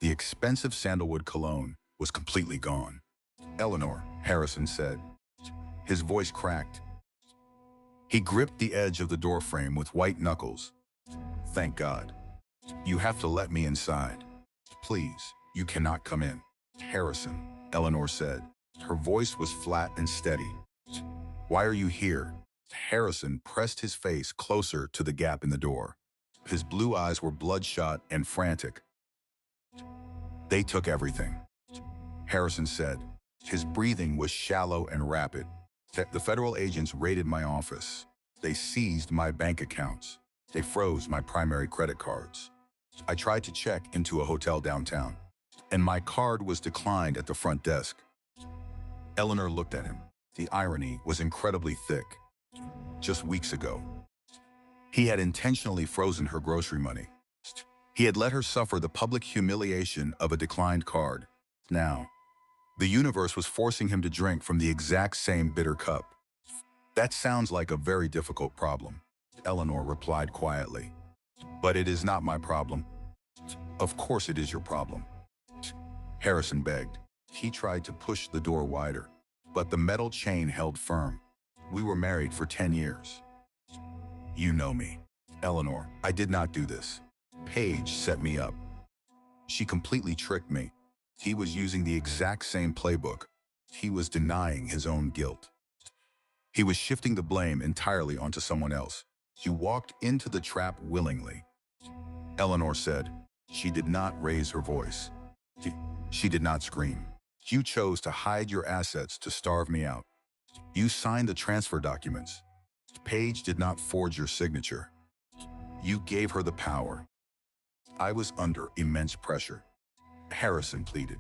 The expensive sandalwood cologne was completely gone. Eleanor, Harrison said. His voice cracked. He gripped the edge of the doorframe with white knuckles. Thank God. You have to let me inside. Please, you cannot come in. Harrison, Eleanor said. Her voice was flat and steady. Why are you here? Harrison pressed his face closer to the gap in the door. His blue eyes were bloodshot and frantic. They took everything, Harrison said. His breathing was shallow and rapid. The federal agents raided my office. They seized my bank accounts. They froze my primary credit cards. I tried to check into a hotel downtown, and my card was declined at the front desk. Eleanor looked at him. The irony was incredibly thick. Just weeks ago, he had intentionally frozen her grocery money. He had let her suffer the public humiliation of a declined card. Now, the universe was forcing him to drink from the exact same bitter cup. That sounds like a very difficult problem, Eleanor replied quietly. But it is not my problem. Of course it is your problem, Harrison begged. He tried to push the door wider, but the metal chain held firm. We were married for 10 years. You know me, Eleanor. I did not do this. Paige set me up. She completely tricked me. He was using the exact same playbook. He was denying his own guilt. He was shifting the blame entirely onto someone else. He walked into the trap willingly. Eleanor said. She did not raise her voice. She did not scream. You chose to hide your assets to starve me out. You signed the transfer documents. Paige did not forge your signature. You gave her the power. I was under immense pressure, Harrison pleaded.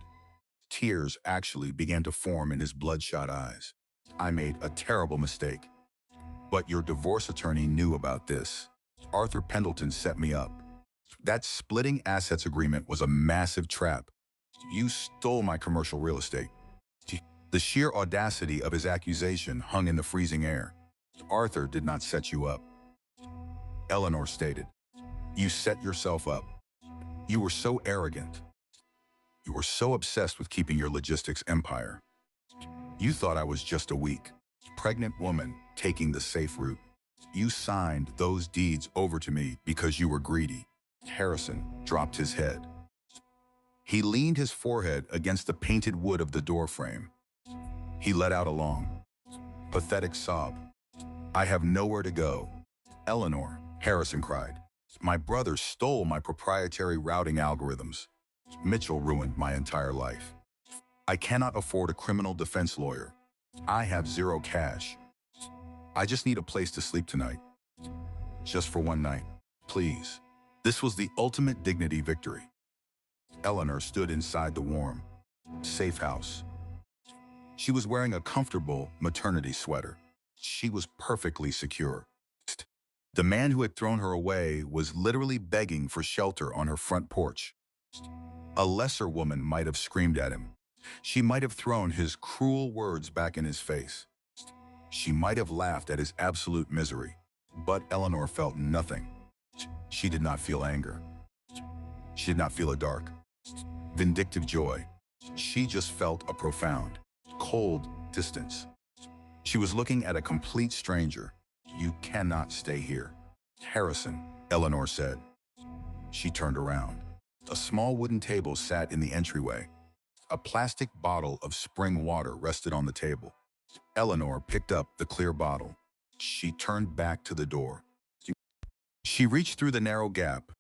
Tears actually began to form in his bloodshot eyes. I made a terrible mistake. But your divorce attorney knew about this. Arthur Pendleton set me up. That splitting assets agreement was a massive trap. You stole my commercial real estate. The sheer audacity of his accusation hung in the freezing air. Arthur did not set you up, Eleanor stated. You set yourself up. You were so arrogant. You were so obsessed with keeping your logistics empire. You thought I was just a weak, pregnant woman taking the safe route. You signed those deeds over to me because you were greedy. Harrison dropped his head. He leaned his forehead against the painted wood of the doorframe. He let out a long, pathetic sob. I have nowhere to go. Eleanor, Harrison cried. My brother stole my proprietary routing algorithms. Mitchell ruined my entire life. I cannot afford a criminal defense lawyer. I have zero cash. I just need a place to sleep tonight. Just for one night, please. This was the ultimate dignity victory. Eleanor stood inside the warm, safe house. She was wearing a comfortable maternity sweater. She was perfectly secure. The man who had thrown her away was literally begging for shelter on her front porch. A lesser woman might have screamed at him. She might have thrown his cruel words back in his face. She might have laughed at his absolute misery. But Eleanor felt nothing. She did not feel anger. She did not feel a dark, vindictive joy. She just felt a profound, cold distance. She was looking at a complete stranger. "You cannot stay here." "Harrison," Eleanor said. She turned around. A small wooden table sat in the entryway. A plastic bottle of spring water rested on the table. Eleanor picked up the clear bottle. She turned back to the door. She reached through the narrow gap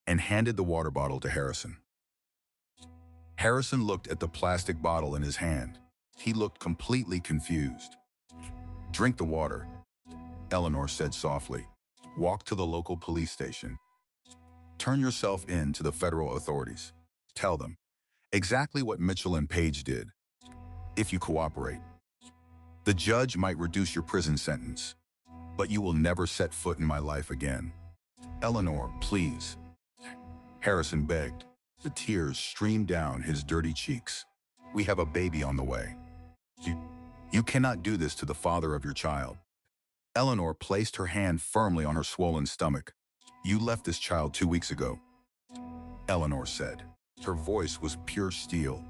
and handed the water bottle to Harrison. Harrison looked at the plastic bottle in his hand. He looked completely confused. "Drink the water," Eleanor said softly. "Walk to the local police station. Turn yourself in to the federal authorities. Tell them exactly what Mitchell and Page did. If you cooperate, the judge might reduce your prison sentence, but you will never set foot in my life again. Eleanor, please." Harrison begged. The tears streamed down his dirty cheeks. "We have a baby on the way. You cannot do this to the father of your child." Eleanor placed her hand firmly on her swollen stomach. "You left this child 2 weeks ago," Eleanor said. Her voice was pure steel.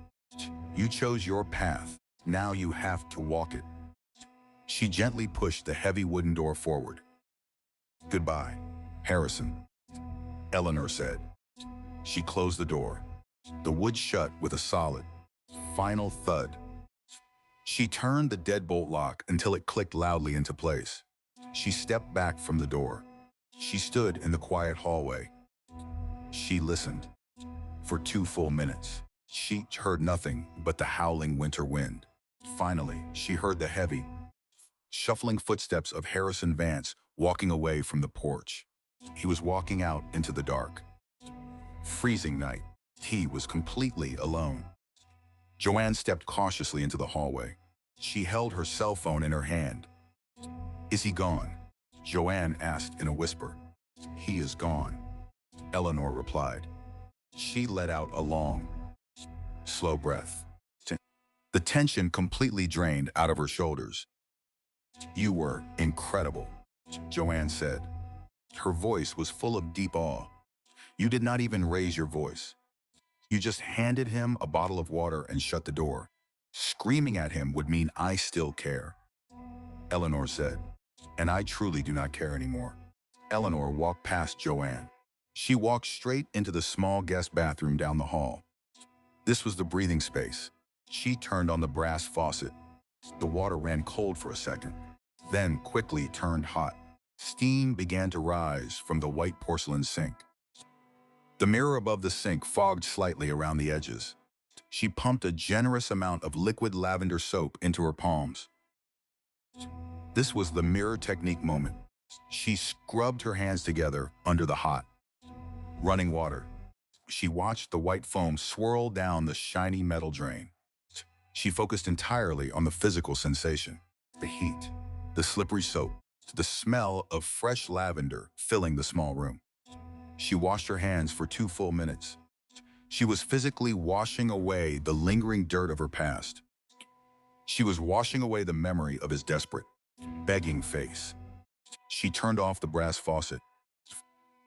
"You chose your path. Now you have to walk it." She gently pushed the heavy wooden door forward. "Goodbye, Harrison," Eleanor said. She closed the door. The wood shut with a solid, final thud. She turned the deadbolt lock until it clicked loudly into place. She stepped back from the door. She stood in the quiet hallway. She listened. For 2 full minutes, she heard nothing but the howling winter wind. Finally, she heard the heavy, shuffling footsteps of Harrison Vance walking away from the porch. He was walking out into the dark. Freezing night. He was completely alone. Joanne stepped cautiously into the hallway. She held her cell phone in her hand. "Is he gone?" Joanne asked in a whisper. "He is gone," Eleanor replied. She let out a long, slow breath. The tension completely drained out of her shoulders. "You were incredible," Joanne said. Her voice was full of deep awe. "You did not even raise your voice. You just handed him a bottle of water and shut the door. Screaming at him would mean I still care," Eleanor said. "And I truly do not care anymore." Eleanor walked past Joanne. She walked straight into the small guest bathroom down the hall. This was the breathing space. She turned on the brass faucet. The water ran cold for a second, then quickly turned hot. Steam began to rise from the white porcelain sink. The mirror above the sink fogged slightly around the edges. She pumped a generous amount of liquid lavender soap into her palms. This was the mirror technique moment. She scrubbed her hands together under the hot, running water. She watched the white foam swirl down the shiny metal drain. She focused entirely on the physical sensation, the heat, the slippery soap, the smell of fresh lavender filling the small room. She washed her hands for 2 full minutes. She was physically washing away the lingering dirt of her past. She was washing away the memory of his desperate, begging face. She turned off the brass faucet.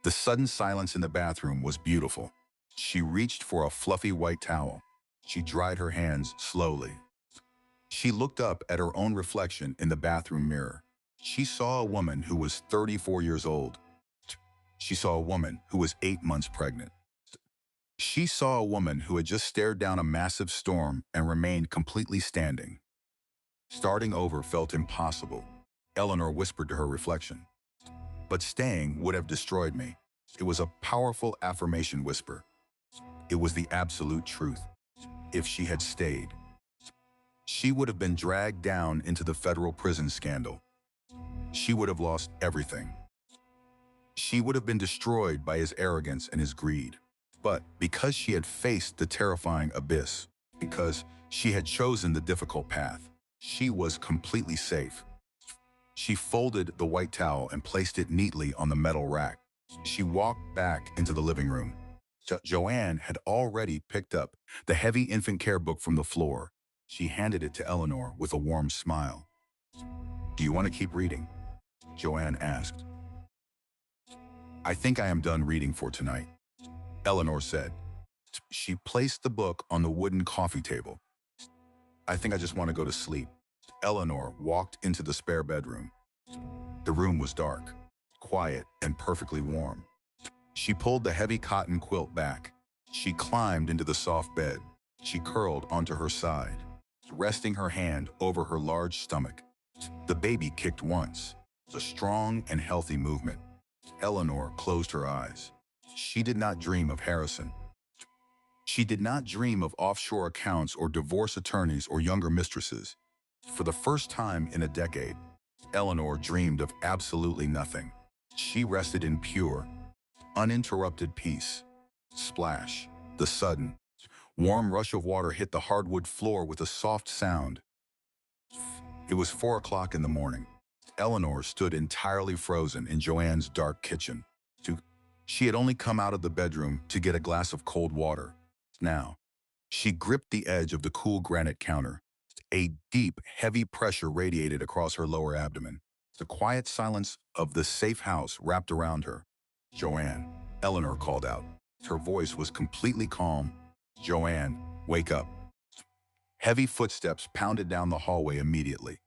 The sudden silence in the bathroom was beautiful. She reached for a fluffy white towel. She dried her hands slowly. She looked up at her own reflection in the bathroom mirror. She saw a woman who was 34 years old. She saw a woman who was 8 months pregnant. She saw a woman who had just stared down a massive storm and remained completely standing. Starting over felt impossible, Eleanor whispered to her reflection. But staying would have destroyed me. It was a powerful affirmation whisper. It was the absolute truth. If she had stayed, she would have been dragged down into the federal prison scandal. She would have lost everything. She would have been destroyed by his arrogance and his greed. But because she had faced the terrifying abyss, because she had chosen the difficult path, she was completely safe. She folded the white towel and placed it neatly on the metal rack. She walked back into the living room. Joanne had already picked up the heavy infant care book from the floor. She handed it to Eleanor with a warm smile. "Do you want to keep reading?" Joanne asked. "I think I am done reading for tonight." Eleanor said. She placed the book on the wooden coffee table. I think I just want to go to sleep. Eleanor walked into the spare bedroom. The room was dark, quiet, and perfectly warm. She pulled the heavy cotton quilt back. She climbed into the soft bed. She curled onto her side, resting her hand over her large stomach. The baby kicked once, a strong and healthy movement. Eleanor closed her eyes. She did not dream of Harrison. She did not dream of offshore accounts or divorce attorneys or younger mistresses. For the first time in a decade, Eleanor dreamed of absolutely nothing. She rested in pure, uninterrupted peace. Splash. The sudden, warm rush of water hit the hardwood floor with a soft sound. It was 4 o'clock in the morning. Eleanor stood entirely frozen in Joanne's dark kitchen. She had only come out of the bedroom to get a glass of cold water. Now, she gripped the edge of the cool granite counter. A deep, heavy pressure radiated across her lower abdomen. The quiet silence of the safe house wrapped around her. Joanne, Eleanor called out. Her voice was completely calm. Joanne, wake up. Heavy footsteps pounded down the hallway immediately.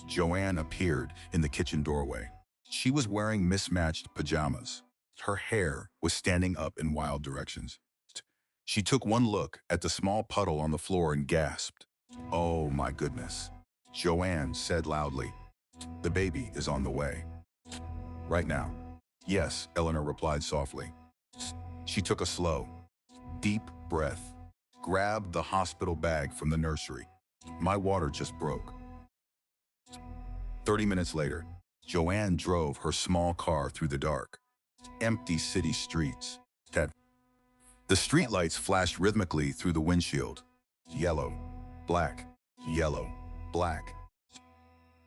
Joanne appeared in the kitchen doorway. She was wearing mismatched pajamas. Her hair was standing up in wild directions. She took one look at the small puddle on the floor and gasped. Oh my goodness. Joanne said loudly, the baby is on the way. Right now. Yes, Eleanor replied softly. She took a slow, deep breath, grabbed the hospital bag from the nursery. My water just broke. 30 minutes later, Joanne drove her small car through the dark, empty city streets. The streetlights flashed rhythmically through the windshield. Yellow, black, yellow, black.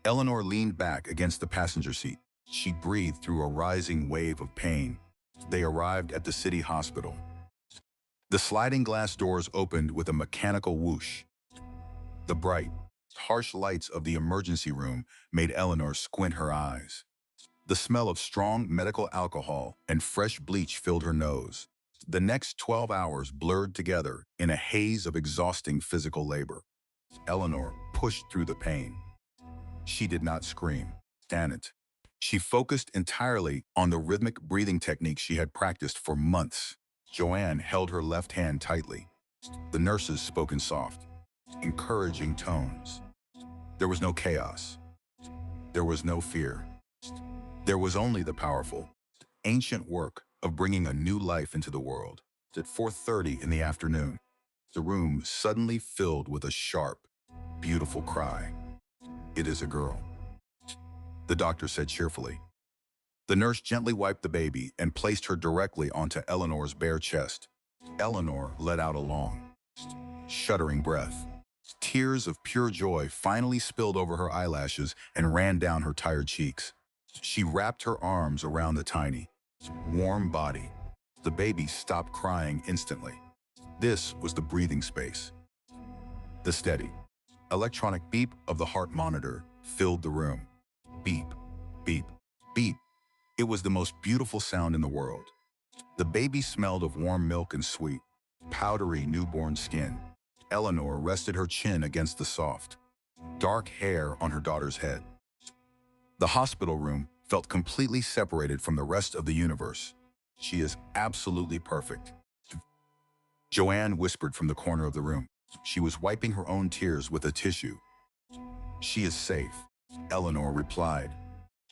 Eleanor leaned back against the passenger seat. She breathed through a rising wave of pain. They arrived at the city hospital. The sliding glass doors opened with a mechanical whoosh. The bright, harsh lights of the emergency room made Eleanor squint her eyes. The smell of strong medical alcohol and fresh bleach filled her nose. The next 12 hours blurred together in a haze of exhausting physical labor. Eleanor pushed through the pain. She did not scream. Damn it. She focused entirely on the rhythmic breathing technique she had practiced for months. Joanne held her left hand tightly. The nurses spoke in soft, encouraging tones. There was no chaos. There was no fear. There was only the powerful, ancient work of bringing a new life into the world. At 4:30 in the afternoon, the room suddenly filled with a sharp, beautiful cry. It is a girl, the doctor said cheerfully. The nurse gently wiped the baby and placed her directly onto Eleanor's bare chest. Eleanor let out a long, shuddering breath. Tears of pure joy finally spilled over her eyelashes and ran down her tired cheeks. She wrapped her arms around the tiny, warm body. The baby stopped crying instantly. This was the breathing space. The steady, electronic beep of the heart monitor filled the room. Beep, beep, beep. It was the most beautiful sound in the world. The baby smelled of warm milk and sweet, powdery newborn skin. Eleanor rested her chin against the soft, dark hair on her daughter's head. The hospital room felt completely separated from the rest of the universe. She is absolutely perfect, Joanne whispered from the corner of the room. She was wiping her own tears with a tissue. She is safe, Eleanor replied.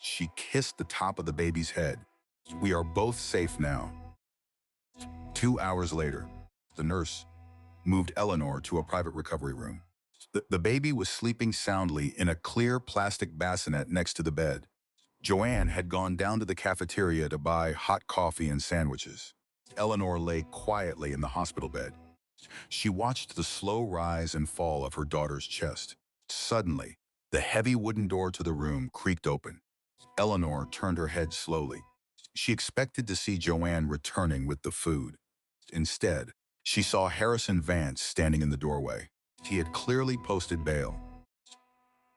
She kissed the top of the baby's head. We are both safe now. 2 hours later, the nurse moved Eleanor to a private recovery room. The baby was sleeping soundly in a clear plastic bassinet next to the bed. Joanne had gone down to the cafeteria to buy hot coffee and sandwiches. Eleanor lay quietly in the hospital bed. She watched the slow rise and fall of her daughter's chest. Suddenly, the heavy wooden door to the room creaked open. Eleanor turned her head slowly. She expected to see Joanne returning with the food. Instead, she saw Harrison Vance standing in the doorway. He had clearly posted bail.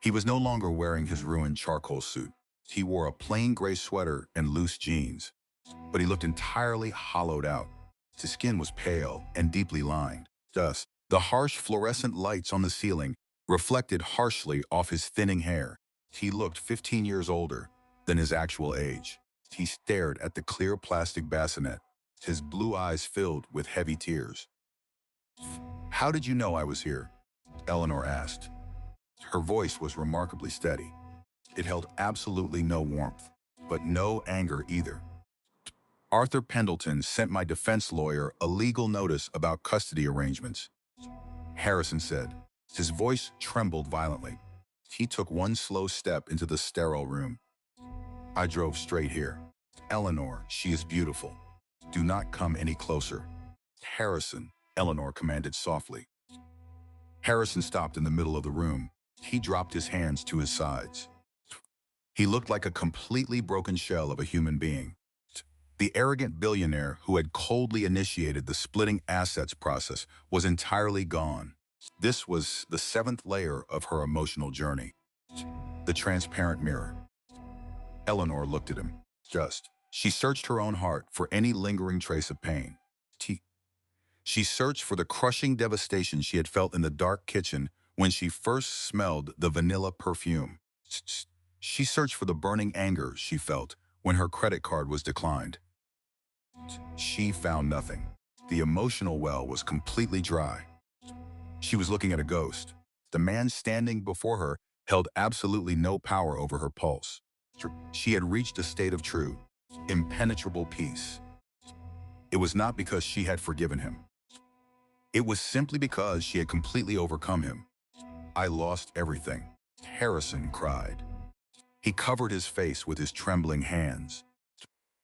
He was no longer wearing his ruined charcoal suit. He wore a plain gray sweater and loose jeans, but he looked entirely hollowed out. His skin was pale and deeply lined. Thus, the harsh fluorescent lights on the ceiling reflected harshly off his thinning hair. He looked 15 years older than his actual age. He stared at the clear plastic bassinet, his blue eyes filled with heavy tears. "How did you know I was here?" Eleanor asked. Her voice was remarkably steady. It held absolutely no warmth, but no anger either. "Arthur Pendleton sent my defense lawyer a legal notice about custody arrangements," Harrison said. His voice trembled violently. He took one slow step into the sterile room. "I drove straight here. Eleanor, she is beautiful. Do not come any closer." "Harrison," Eleanor commanded softly. Harrison stopped in the middle of the room. He dropped his hands to his sides. He looked like a completely broken shell of a human being. The arrogant billionaire who had coldly initiated the splitting assets process was entirely gone. This was the seventh layer of her emotional journey. The transparent mirror. Eleanor looked at him. She searched her own heart for any lingering trace of pain. She searched for the crushing devastation she had felt in the dark kitchen when she first smelled the vanilla perfume. She searched for the burning anger she felt when her credit card was declined. She found nothing. The emotional well was completely dry. She was looking at a ghost. The man standing before her held absolutely no power over her pulse. She had reached a state of true, impenetrable peace. It was not because she had forgiven him. It was simply because she had completely overcome him. "I lost everything," Harrison cried. He covered his face with his trembling hands.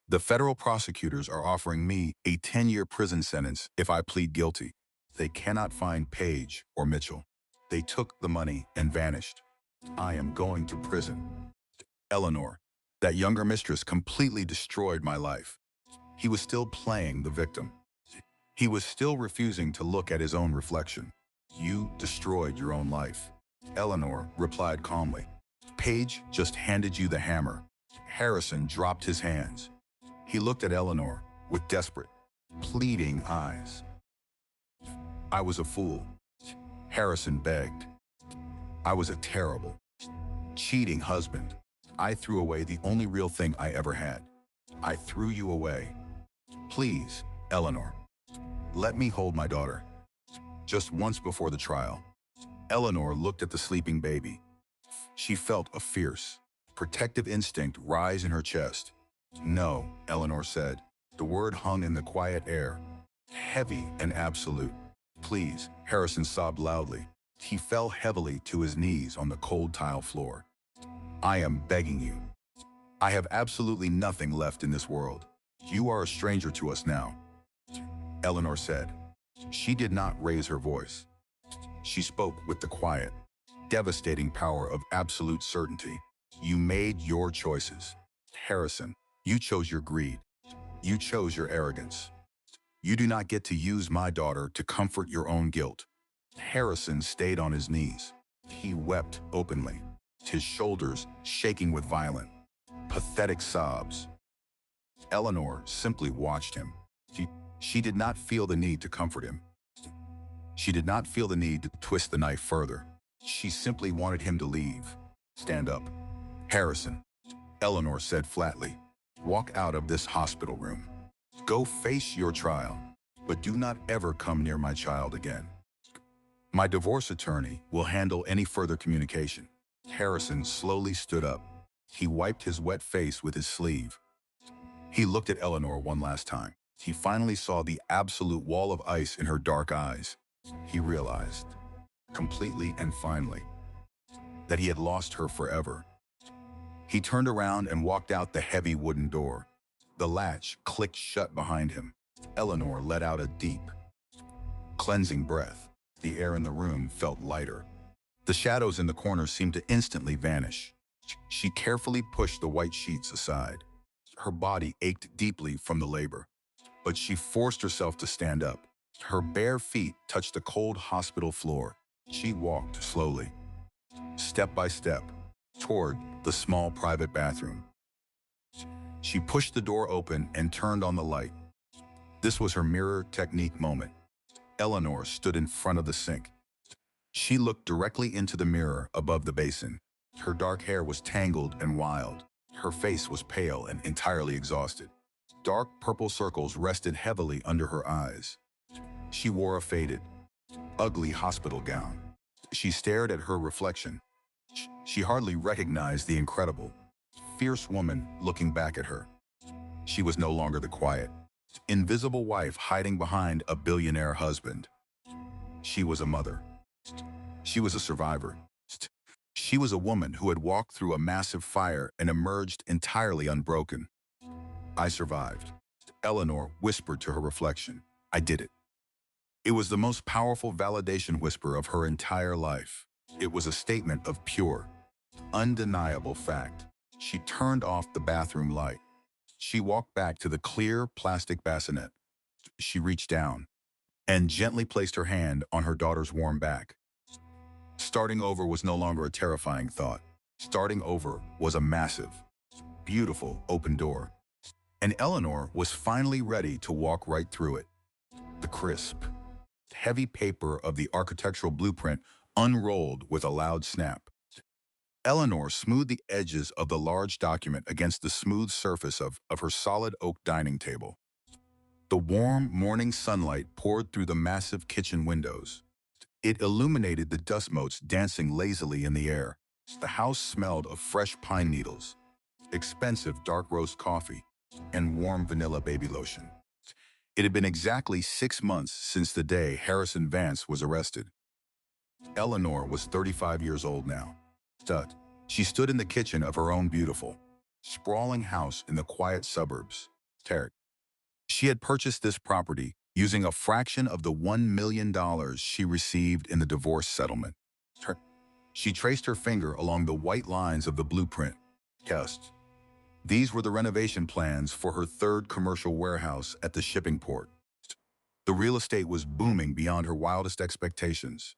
"The federal prosecutors are offering me a 10-year prison sentence if I plead guilty. They cannot find Paige or Mitchell. They took the money and vanished. I am going to prison. Eleanor, that younger mistress completely destroyed my life." He was still playing the victim. He was still refusing to look at his own reflection. "You destroyed your own life," Eleanor replied calmly. "Paige just handed you the hammer." Harrison dropped his hands. He looked at Eleanor with desperate, pleading eyes. "I was a fool," Harrison begged. "I was a terrible, cheating husband. I threw away the only real thing I ever had. I threw you away. Please, Eleanor, let me hold my daughter." Just once before the trial, Eleanor looked at the sleeping baby. She felt a fierce, protective instinct rise in her chest. "No," Eleanor said. The word hung in the quiet air, heavy and absolute. "Please," Harrison sobbed loudly. He fell heavily to his knees on the cold tile floor. "I am begging you. I have absolutely nothing left in this world. You are a stranger to us now," Eleanor said. She did not raise her voice. She spoke with the quiet, devastating power of absolute certainty. "You made your choices. Harrison, you chose your greed. You chose your arrogance. You do not get to use my daughter to comfort your own guilt." Harrison stayed on his knees. He wept openly, his shoulders shaking with violent, pathetic sobs. Eleanor simply watched him. She did not feel the need to comfort him. She did not feel the need to twist the knife further. She simply wanted him to leave. "Stand up, Harrison," Eleanor said flatly. "Walk out of this hospital room. Go face your trial, but do not ever come near my child again. My divorce attorney will handle any further communication." Harrison slowly stood up. He wiped his wet face with his sleeve. He looked at Eleanor one last time. He finally saw the absolute wall of ice in her dark eyes. He realized, completely and finally, that he had lost her forever. He turned around and walked out the heavy wooden door. The latch clicked shut behind him. Eleanor let out a deep, cleansing breath. The air in the room felt lighter. The shadows in the corner seemed to instantly vanish. She carefully pushed the white sheets aside. Her body ached deeply from the labor, but she forced herself to stand up. Her bare feet touched the cold hospital floor. She walked slowly, step by step, toward the small private bathroom. She pushed the door open and turned on the light. This was her mirror technique moment. Eleanor stood in front of the sink. She looked directly into the mirror above the basin. Her dark hair was tangled and wild. Her face was pale and entirely exhausted. Dark purple circles rested heavily under her eyes. She wore a faded, ugly hospital gown. She stared at her reflection. She hardly recognized the incredible, fierce woman looking back at her. She was no longer the quiet, invisible wife hiding behind a billionaire husband. She was a mother. She was a survivor. She was a woman who had walked through a massive fire and emerged entirely unbroken. I survived. Eleanor whispered to her reflection. I did it. It was the most powerful validation whisper of her entire life. It was a statement of pure, undeniable fact. She turned off the bathroom light. She walked back to the clear plastic bassinet. She reached down and gently placed her hand on her daughter's warm back. Starting over was no longer a terrifying thought. Starting over was a massive, beautiful open door. And Eleanor was finally ready to walk right through it. The crisp, heavy paper of the architectural blueprint unrolled with a loud snap. Eleanor smoothed the edges of the large document against the smooth surface of her solid oak dining table. The warm morning sunlight poured through the massive kitchen windows. It illuminated the dust motes dancing lazily in the air. The house smelled of fresh pine needles, expensive dark roast coffee, and warm vanilla baby lotion. It had been exactly 6 months since the day Harrison Vance was arrested. Eleanor was 35 years old now. She stood in the kitchen of her own beautiful, sprawling house in the quiet suburbs. She had purchased this property using a fraction of the $1 million she received in the divorce settlement. She traced her finger along the white lines of the blueprint. These were the renovation plans for her third commercial warehouse at the shipping port. The real estate was booming beyond her wildest expectations.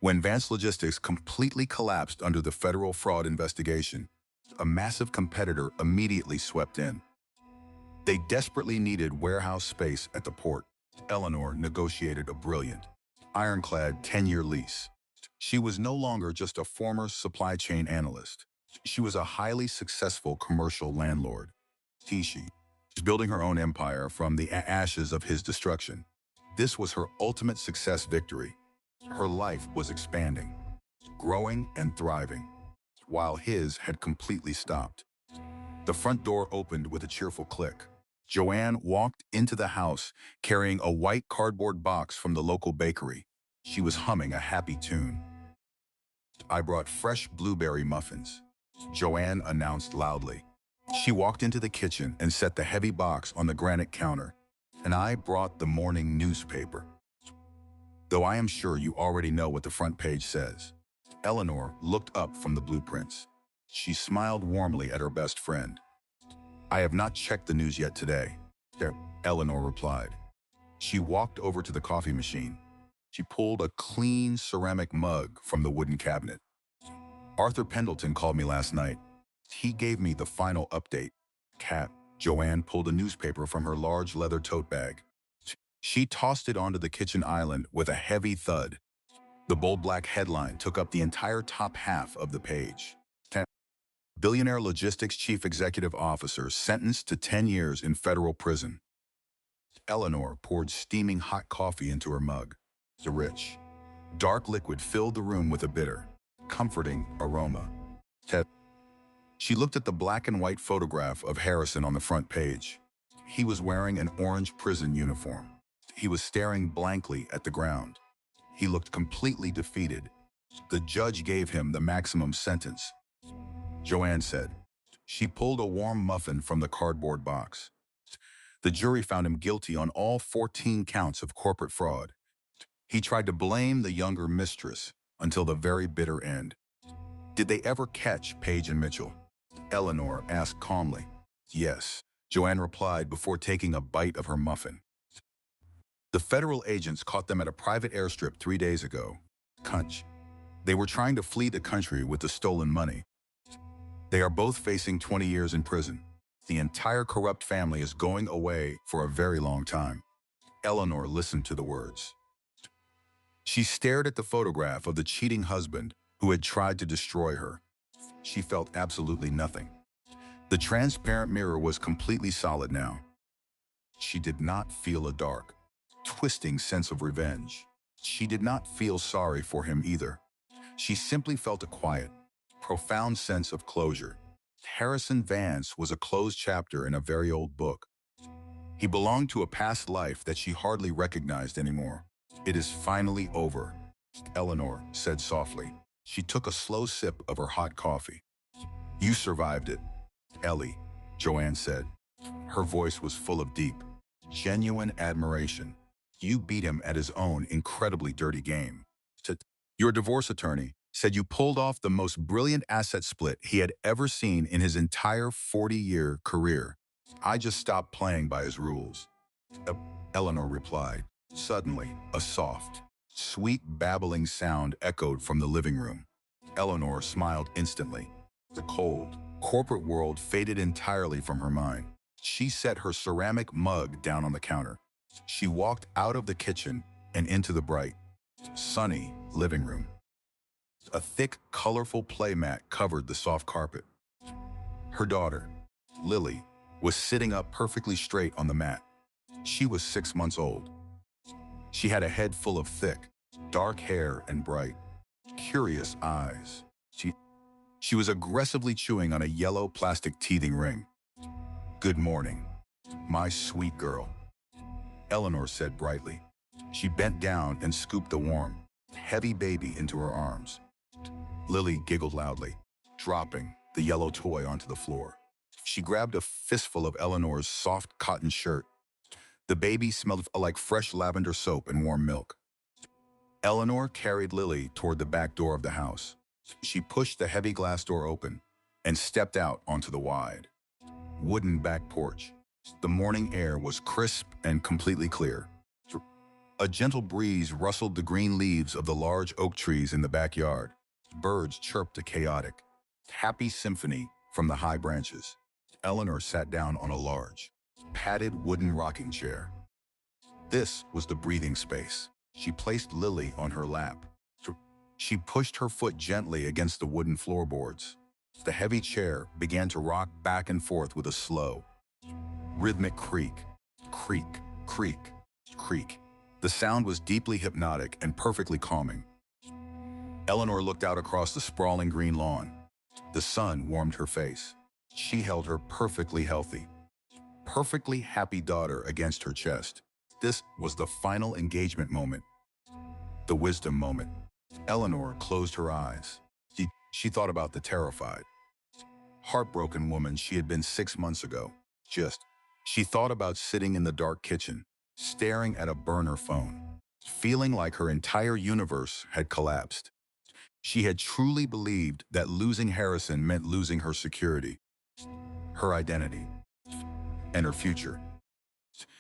When Vance Logistics completely collapsed under the federal fraud investigation, a massive competitor immediately swept in. They desperately needed warehouse space at the port. Eleanor negotiated a brilliant, ironclad 10-year lease. She was no longer just a former supply chain analyst. She was a highly successful commercial landlord. She was building her own empire from the ashes of his destruction. This was her ultimate success victory. Her life was expanding, growing and thriving, while his had completely stopped. The front door opened with a cheerful click. Joanne walked into the house carrying a white cardboard box from the local bakery. She was humming a happy tune. I brought fresh blueberry muffins, Joanne announced loudly. She walked into the kitchen and set the heavy box on the granite counter. And I brought the morning newspaper. Though I am sure you already know what the front page says. Eleanor looked up from the blueprints. She smiled warmly at her best friend. I have not checked the news yet today, Eleanor replied. She walked over to the coffee machine. She pulled a clean ceramic mug from the wooden cabinet. Arthur Pendleton called me last night. He gave me the final update. Joanne pulled a newspaper from her large leather tote bag. She tossed it onto the kitchen island with a heavy thud. The bold black headline took up the entire top half of the page. Billionaire Logistics Chief Executive Officer sentenced to 10 years in federal prison. Eleanor poured steaming hot coffee into her mug. The rich, dark liquid filled the room with a bitter, comforting aroma. She looked at the black and white photograph of Harrison on the front page. He was wearing an orange prison uniform. He was staring blankly at the ground. He looked completely defeated. The judge gave him the maximum sentence. Joanne said. She pulled a warm muffin from the cardboard box. The jury found him guilty on all 14 counts of corporate fraud. He tried to blame the younger Mistress until the very bitter end. Did they ever catch Paige and Mitchell? Eleanor asked calmly. Yes, Joanne replied before taking a bite of her muffin. The federal agents caught them at a private airstrip 3 days ago. They were trying to flee the country with the stolen money. They are both facing 20 years in prison. The entire corrupt family is going away for a very long time. Eleanor listened to the words. She stared at the photograph of the cheating husband who had tried to destroy her. She felt absolutely nothing. The transparent mirror was completely solid now. She did not feel a dark, twisting sense of revenge. She did not feel sorry for him either. She simply felt a quiet, profound sense of closure. Harrison Vance was a closed chapter in a very old book. He belonged to a past life that she hardly recognized anymore. "It is finally over," Eleanor said softly. She took a slow sip of her hot coffee. "You survived it, Ellie," Joanne said. Her voice was full of deep, genuine admiration. "You beat him at his own incredibly dirty game. Your divorce attorney said you pulled off the most brilliant asset split he had ever seen in his entire 40-year career. I just stopped playing by his rules." "Uh," Eleanor replied. Suddenly, a soft, sweet babbling sound echoed from the living room. Eleanor smiled instantly. The cold, corporate world faded entirely from her mind. She set her ceramic mug down on the counter. She walked out of the kitchen and into the bright, sunny living room. A thick, colorful playmat covered the soft carpet. Her daughter, Lily, was sitting up perfectly straight on the mat. She was 6 months old. She had a head full of thick, dark hair and bright, curious eyes. She was aggressively chewing on a yellow plastic teething ring. "Good morning, my sweet girl," Eleanor said brightly. She bent down and scooped the warm, heavy baby into her arms. Lily giggled loudly, dropping the yellow toy onto the floor. She grabbed a fistful of Eleanor's soft cotton shirt. The baby smelled like fresh lavender soap and warm milk. Eleanor carried Lily toward the back door of the house. She pushed the heavy glass door open and stepped out onto the wide, wooden back porch. The morning air was crisp and completely clear. A gentle breeze rustled the green leaves of the large oak trees in the backyard. Birds chirped a chaotic, happy symphony from the high branches. Eleanor sat down on a large, padded wooden rocking chair. This was the breathing space. She placed Lily on her lap. She pushed her foot gently against the wooden floorboards. The heavy chair began to rock back and forth with a slow, rhythmic creak, creak, creak, creak. The sound was deeply hypnotic and perfectly calming. Eleanor looked out across the sprawling green lawn. The sun warmed her face. She held her perfectly healthy, perfectly happy daughter against her chest. This was the final engagement moment, the wisdom moment. Eleanor closed her eyes. She thought about the terrified, heartbroken woman she had been 6 months ago. She thought about sitting in the dark kitchen, staring at a burner phone, feeling like her entire universe had collapsed. She had truly believed that losing Harrison meant losing her security, her identity, and her future.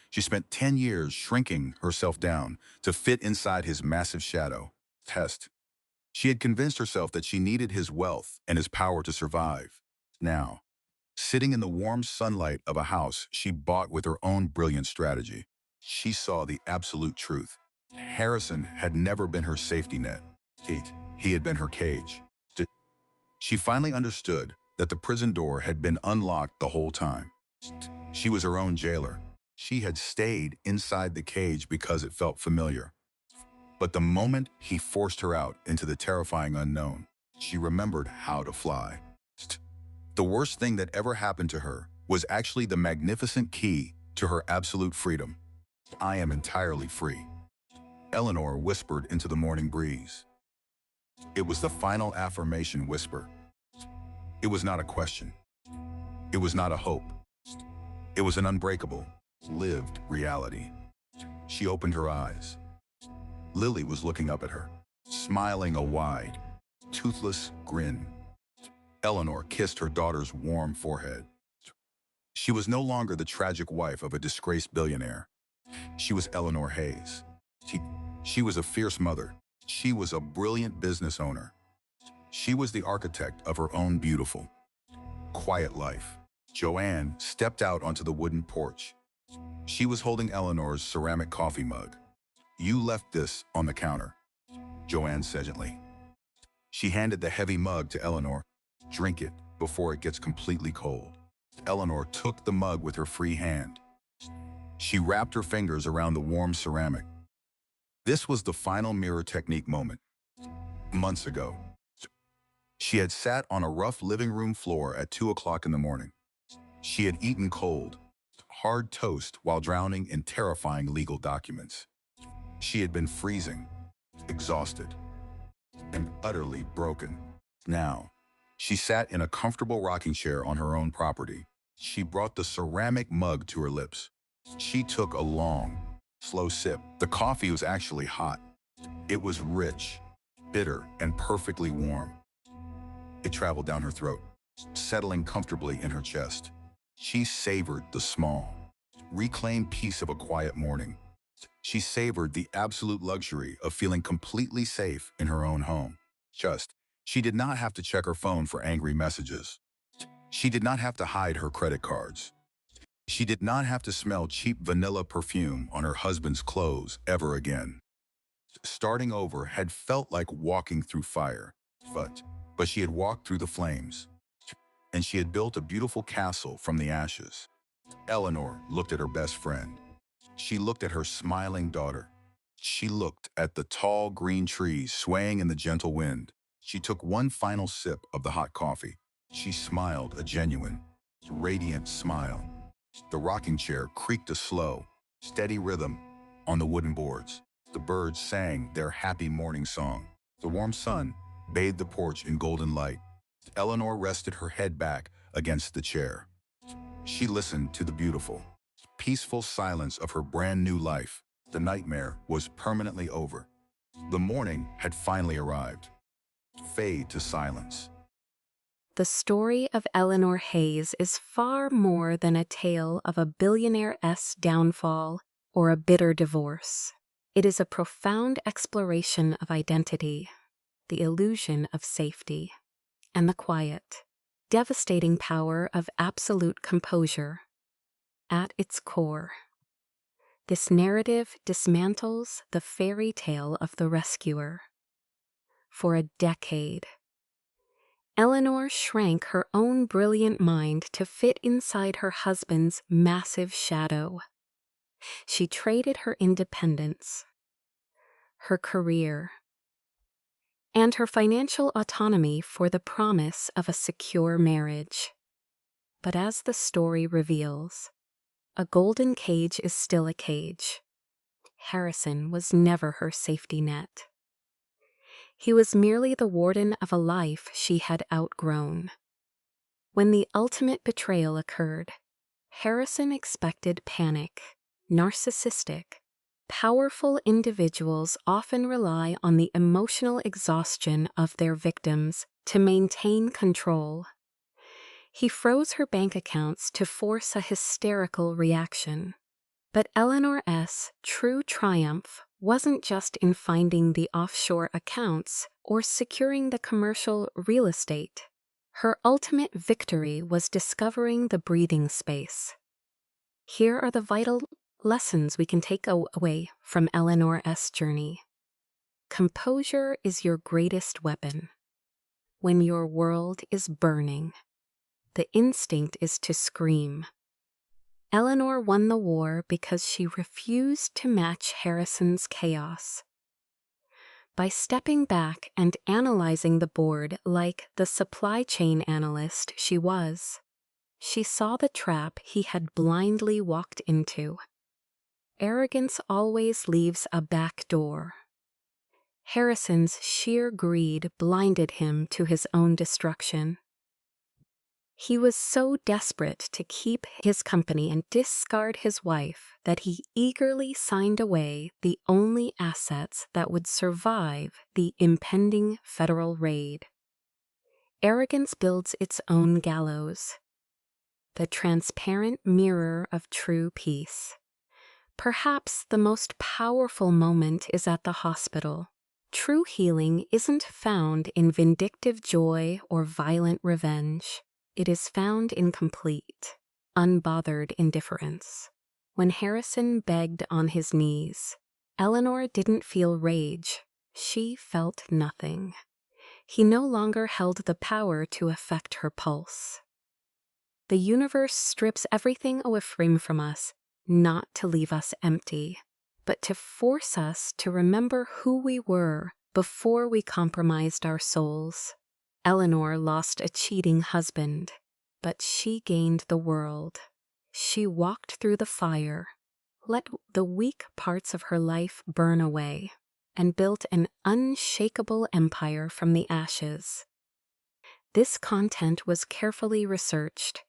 She spent 10 years shrinking herself down to fit inside his massive shadow. She had convinced herself that she needed his wealth and his power to survive. Now, sitting in the warm sunlight of a house she bought with her own brilliant strategy, she saw the absolute truth. Harrison had never been her safety net. He had been her cage. She finally understood that the prison door had been unlocked the whole time. She was her own jailer. She had stayed inside the cage because it felt familiar. But the moment he forced her out into the terrifying unknown, she remembered how to fly. The worst thing that ever happened to her was actually the magnificent key to her absolute freedom. "I am entirely free," Eleanor whispered into the morning breeze. It was the final affirmation whisper. It was not a question. It was not a hope. It was an unbreakable, lived reality. She opened her eyes. Lily was looking up at her, smiling a wide, toothless grin. Eleanor kissed her daughter's warm forehead. She was no longer the tragic wife of a disgraced billionaire. She was Eleanor Hayes. She was a fierce mother. She was a brilliant business owner. She was the architect of her own beautiful, quiet life. Joanne stepped out onto the wooden porch. She was holding Eleanor's ceramic coffee mug. "You left this on the counter," Joanne said gently. She handed the heavy mug to Eleanor. "Drink it before it gets completely cold." Eleanor took the mug with her free hand. She wrapped her fingers around the warm ceramic. This was the final mirror technique moment. Months ago, she had sat on a rough living room floor at 2 o'clock in the morning. She had eaten cold, hard toast while drowning in terrifying legal documents. She had been freezing, exhausted, and utterly broken. Now, she sat in a comfortable rocking chair on her own property. She brought the ceramic mug to her lips. She took a long, slow sip. The coffee was actually hot. It was rich, bitter, and perfectly warm. It traveled down her throat, settling comfortably in her chest. She savored the small, reclaimed peace of a quiet morning. She savored the absolute luxury of feeling completely safe in her own home. She did not have to check her phone for angry messages. She did not have to hide her credit cards. She did not have to smell cheap vanilla perfume on her husband's clothes ever again. Starting over had felt like walking through fire, but she had walked through the flames, and she had built a beautiful castle from the ashes. Eleanor looked at her best friend. She looked at her smiling daughter. She looked at the tall green trees swaying in the gentle wind. She took one final sip of the hot coffee. She smiled a genuine, radiant smile. The rocking chair creaked a slow, steady rhythm on the wooden boards. The birds sang their happy morning song. The warm sun bathed the porch in golden light. Eleanor rested her head back against the chair. She listened to the beautiful, peaceful silence of her brand new life. The nightmare was permanently over. The morning had finally arrived. Fade to silence. The story of Eleanor Hayes is far more than a tale of a billionaire's downfall or a bitter divorce. It is a profound exploration of identity, the illusion of safety, and the quiet, devastating power of absolute composure. At its core, this narrative dismantles the fairy tale of the rescuer. For a decade, Eleanor shrank her own brilliant mind to fit inside her husband's massive shadow. She traded her independence, her career, and her financial autonomy for the promise of a secure marriage. But as the story reveals, a golden cage is still a cage. Harrison was never her safety net. He was merely the warden of a life she had outgrown. When the ultimate betrayal occurred, Harrison expected panic. Narcissistic, powerful individuals often rely on the emotional exhaustion of their victims to maintain control. He froze her bank accounts to force a hysterical reaction. But Eleanor's true triumph wasn't just in finding the offshore accounts or securing the commercial real estate. Her ultimate victory was discovering the breathing space. Here are the vital lessons we can take away from Eleanor's journey. Composure is your greatest weapon. When your world is burning, the instinct is to scream. Eleanor won the war because she refused to match Harrison's chaos. By stepping back and analyzing the board like the supply chain analyst she was, she saw the trap he had blindly walked into. Arrogance always leaves a back door. Harrison's sheer greed blinded him to his own destruction. He was so desperate to keep his company and discard his wife that he eagerly signed away the only assets that would survive the impending federal raid. Arrogance builds its own gallows, the transparent mirror of true peace. Perhaps the most powerful moment is at the hospital. True healing isn't found in vindictive joy or violent revenge. It is found in complete, unbothered indifference. When Harrison begged on his knees, Eleanor didn't feel rage. She felt nothing. He no longer held the power to affect her pulse. The universe strips everything away from us, not to leave us empty, but to force us to remember who we were before we compromised our souls. Eleanor lost a cheating husband, but she gained the world. She walked through the fire, let the weak parts of her life burn away, and built an unshakable empire from the ashes. This content was carefully researched,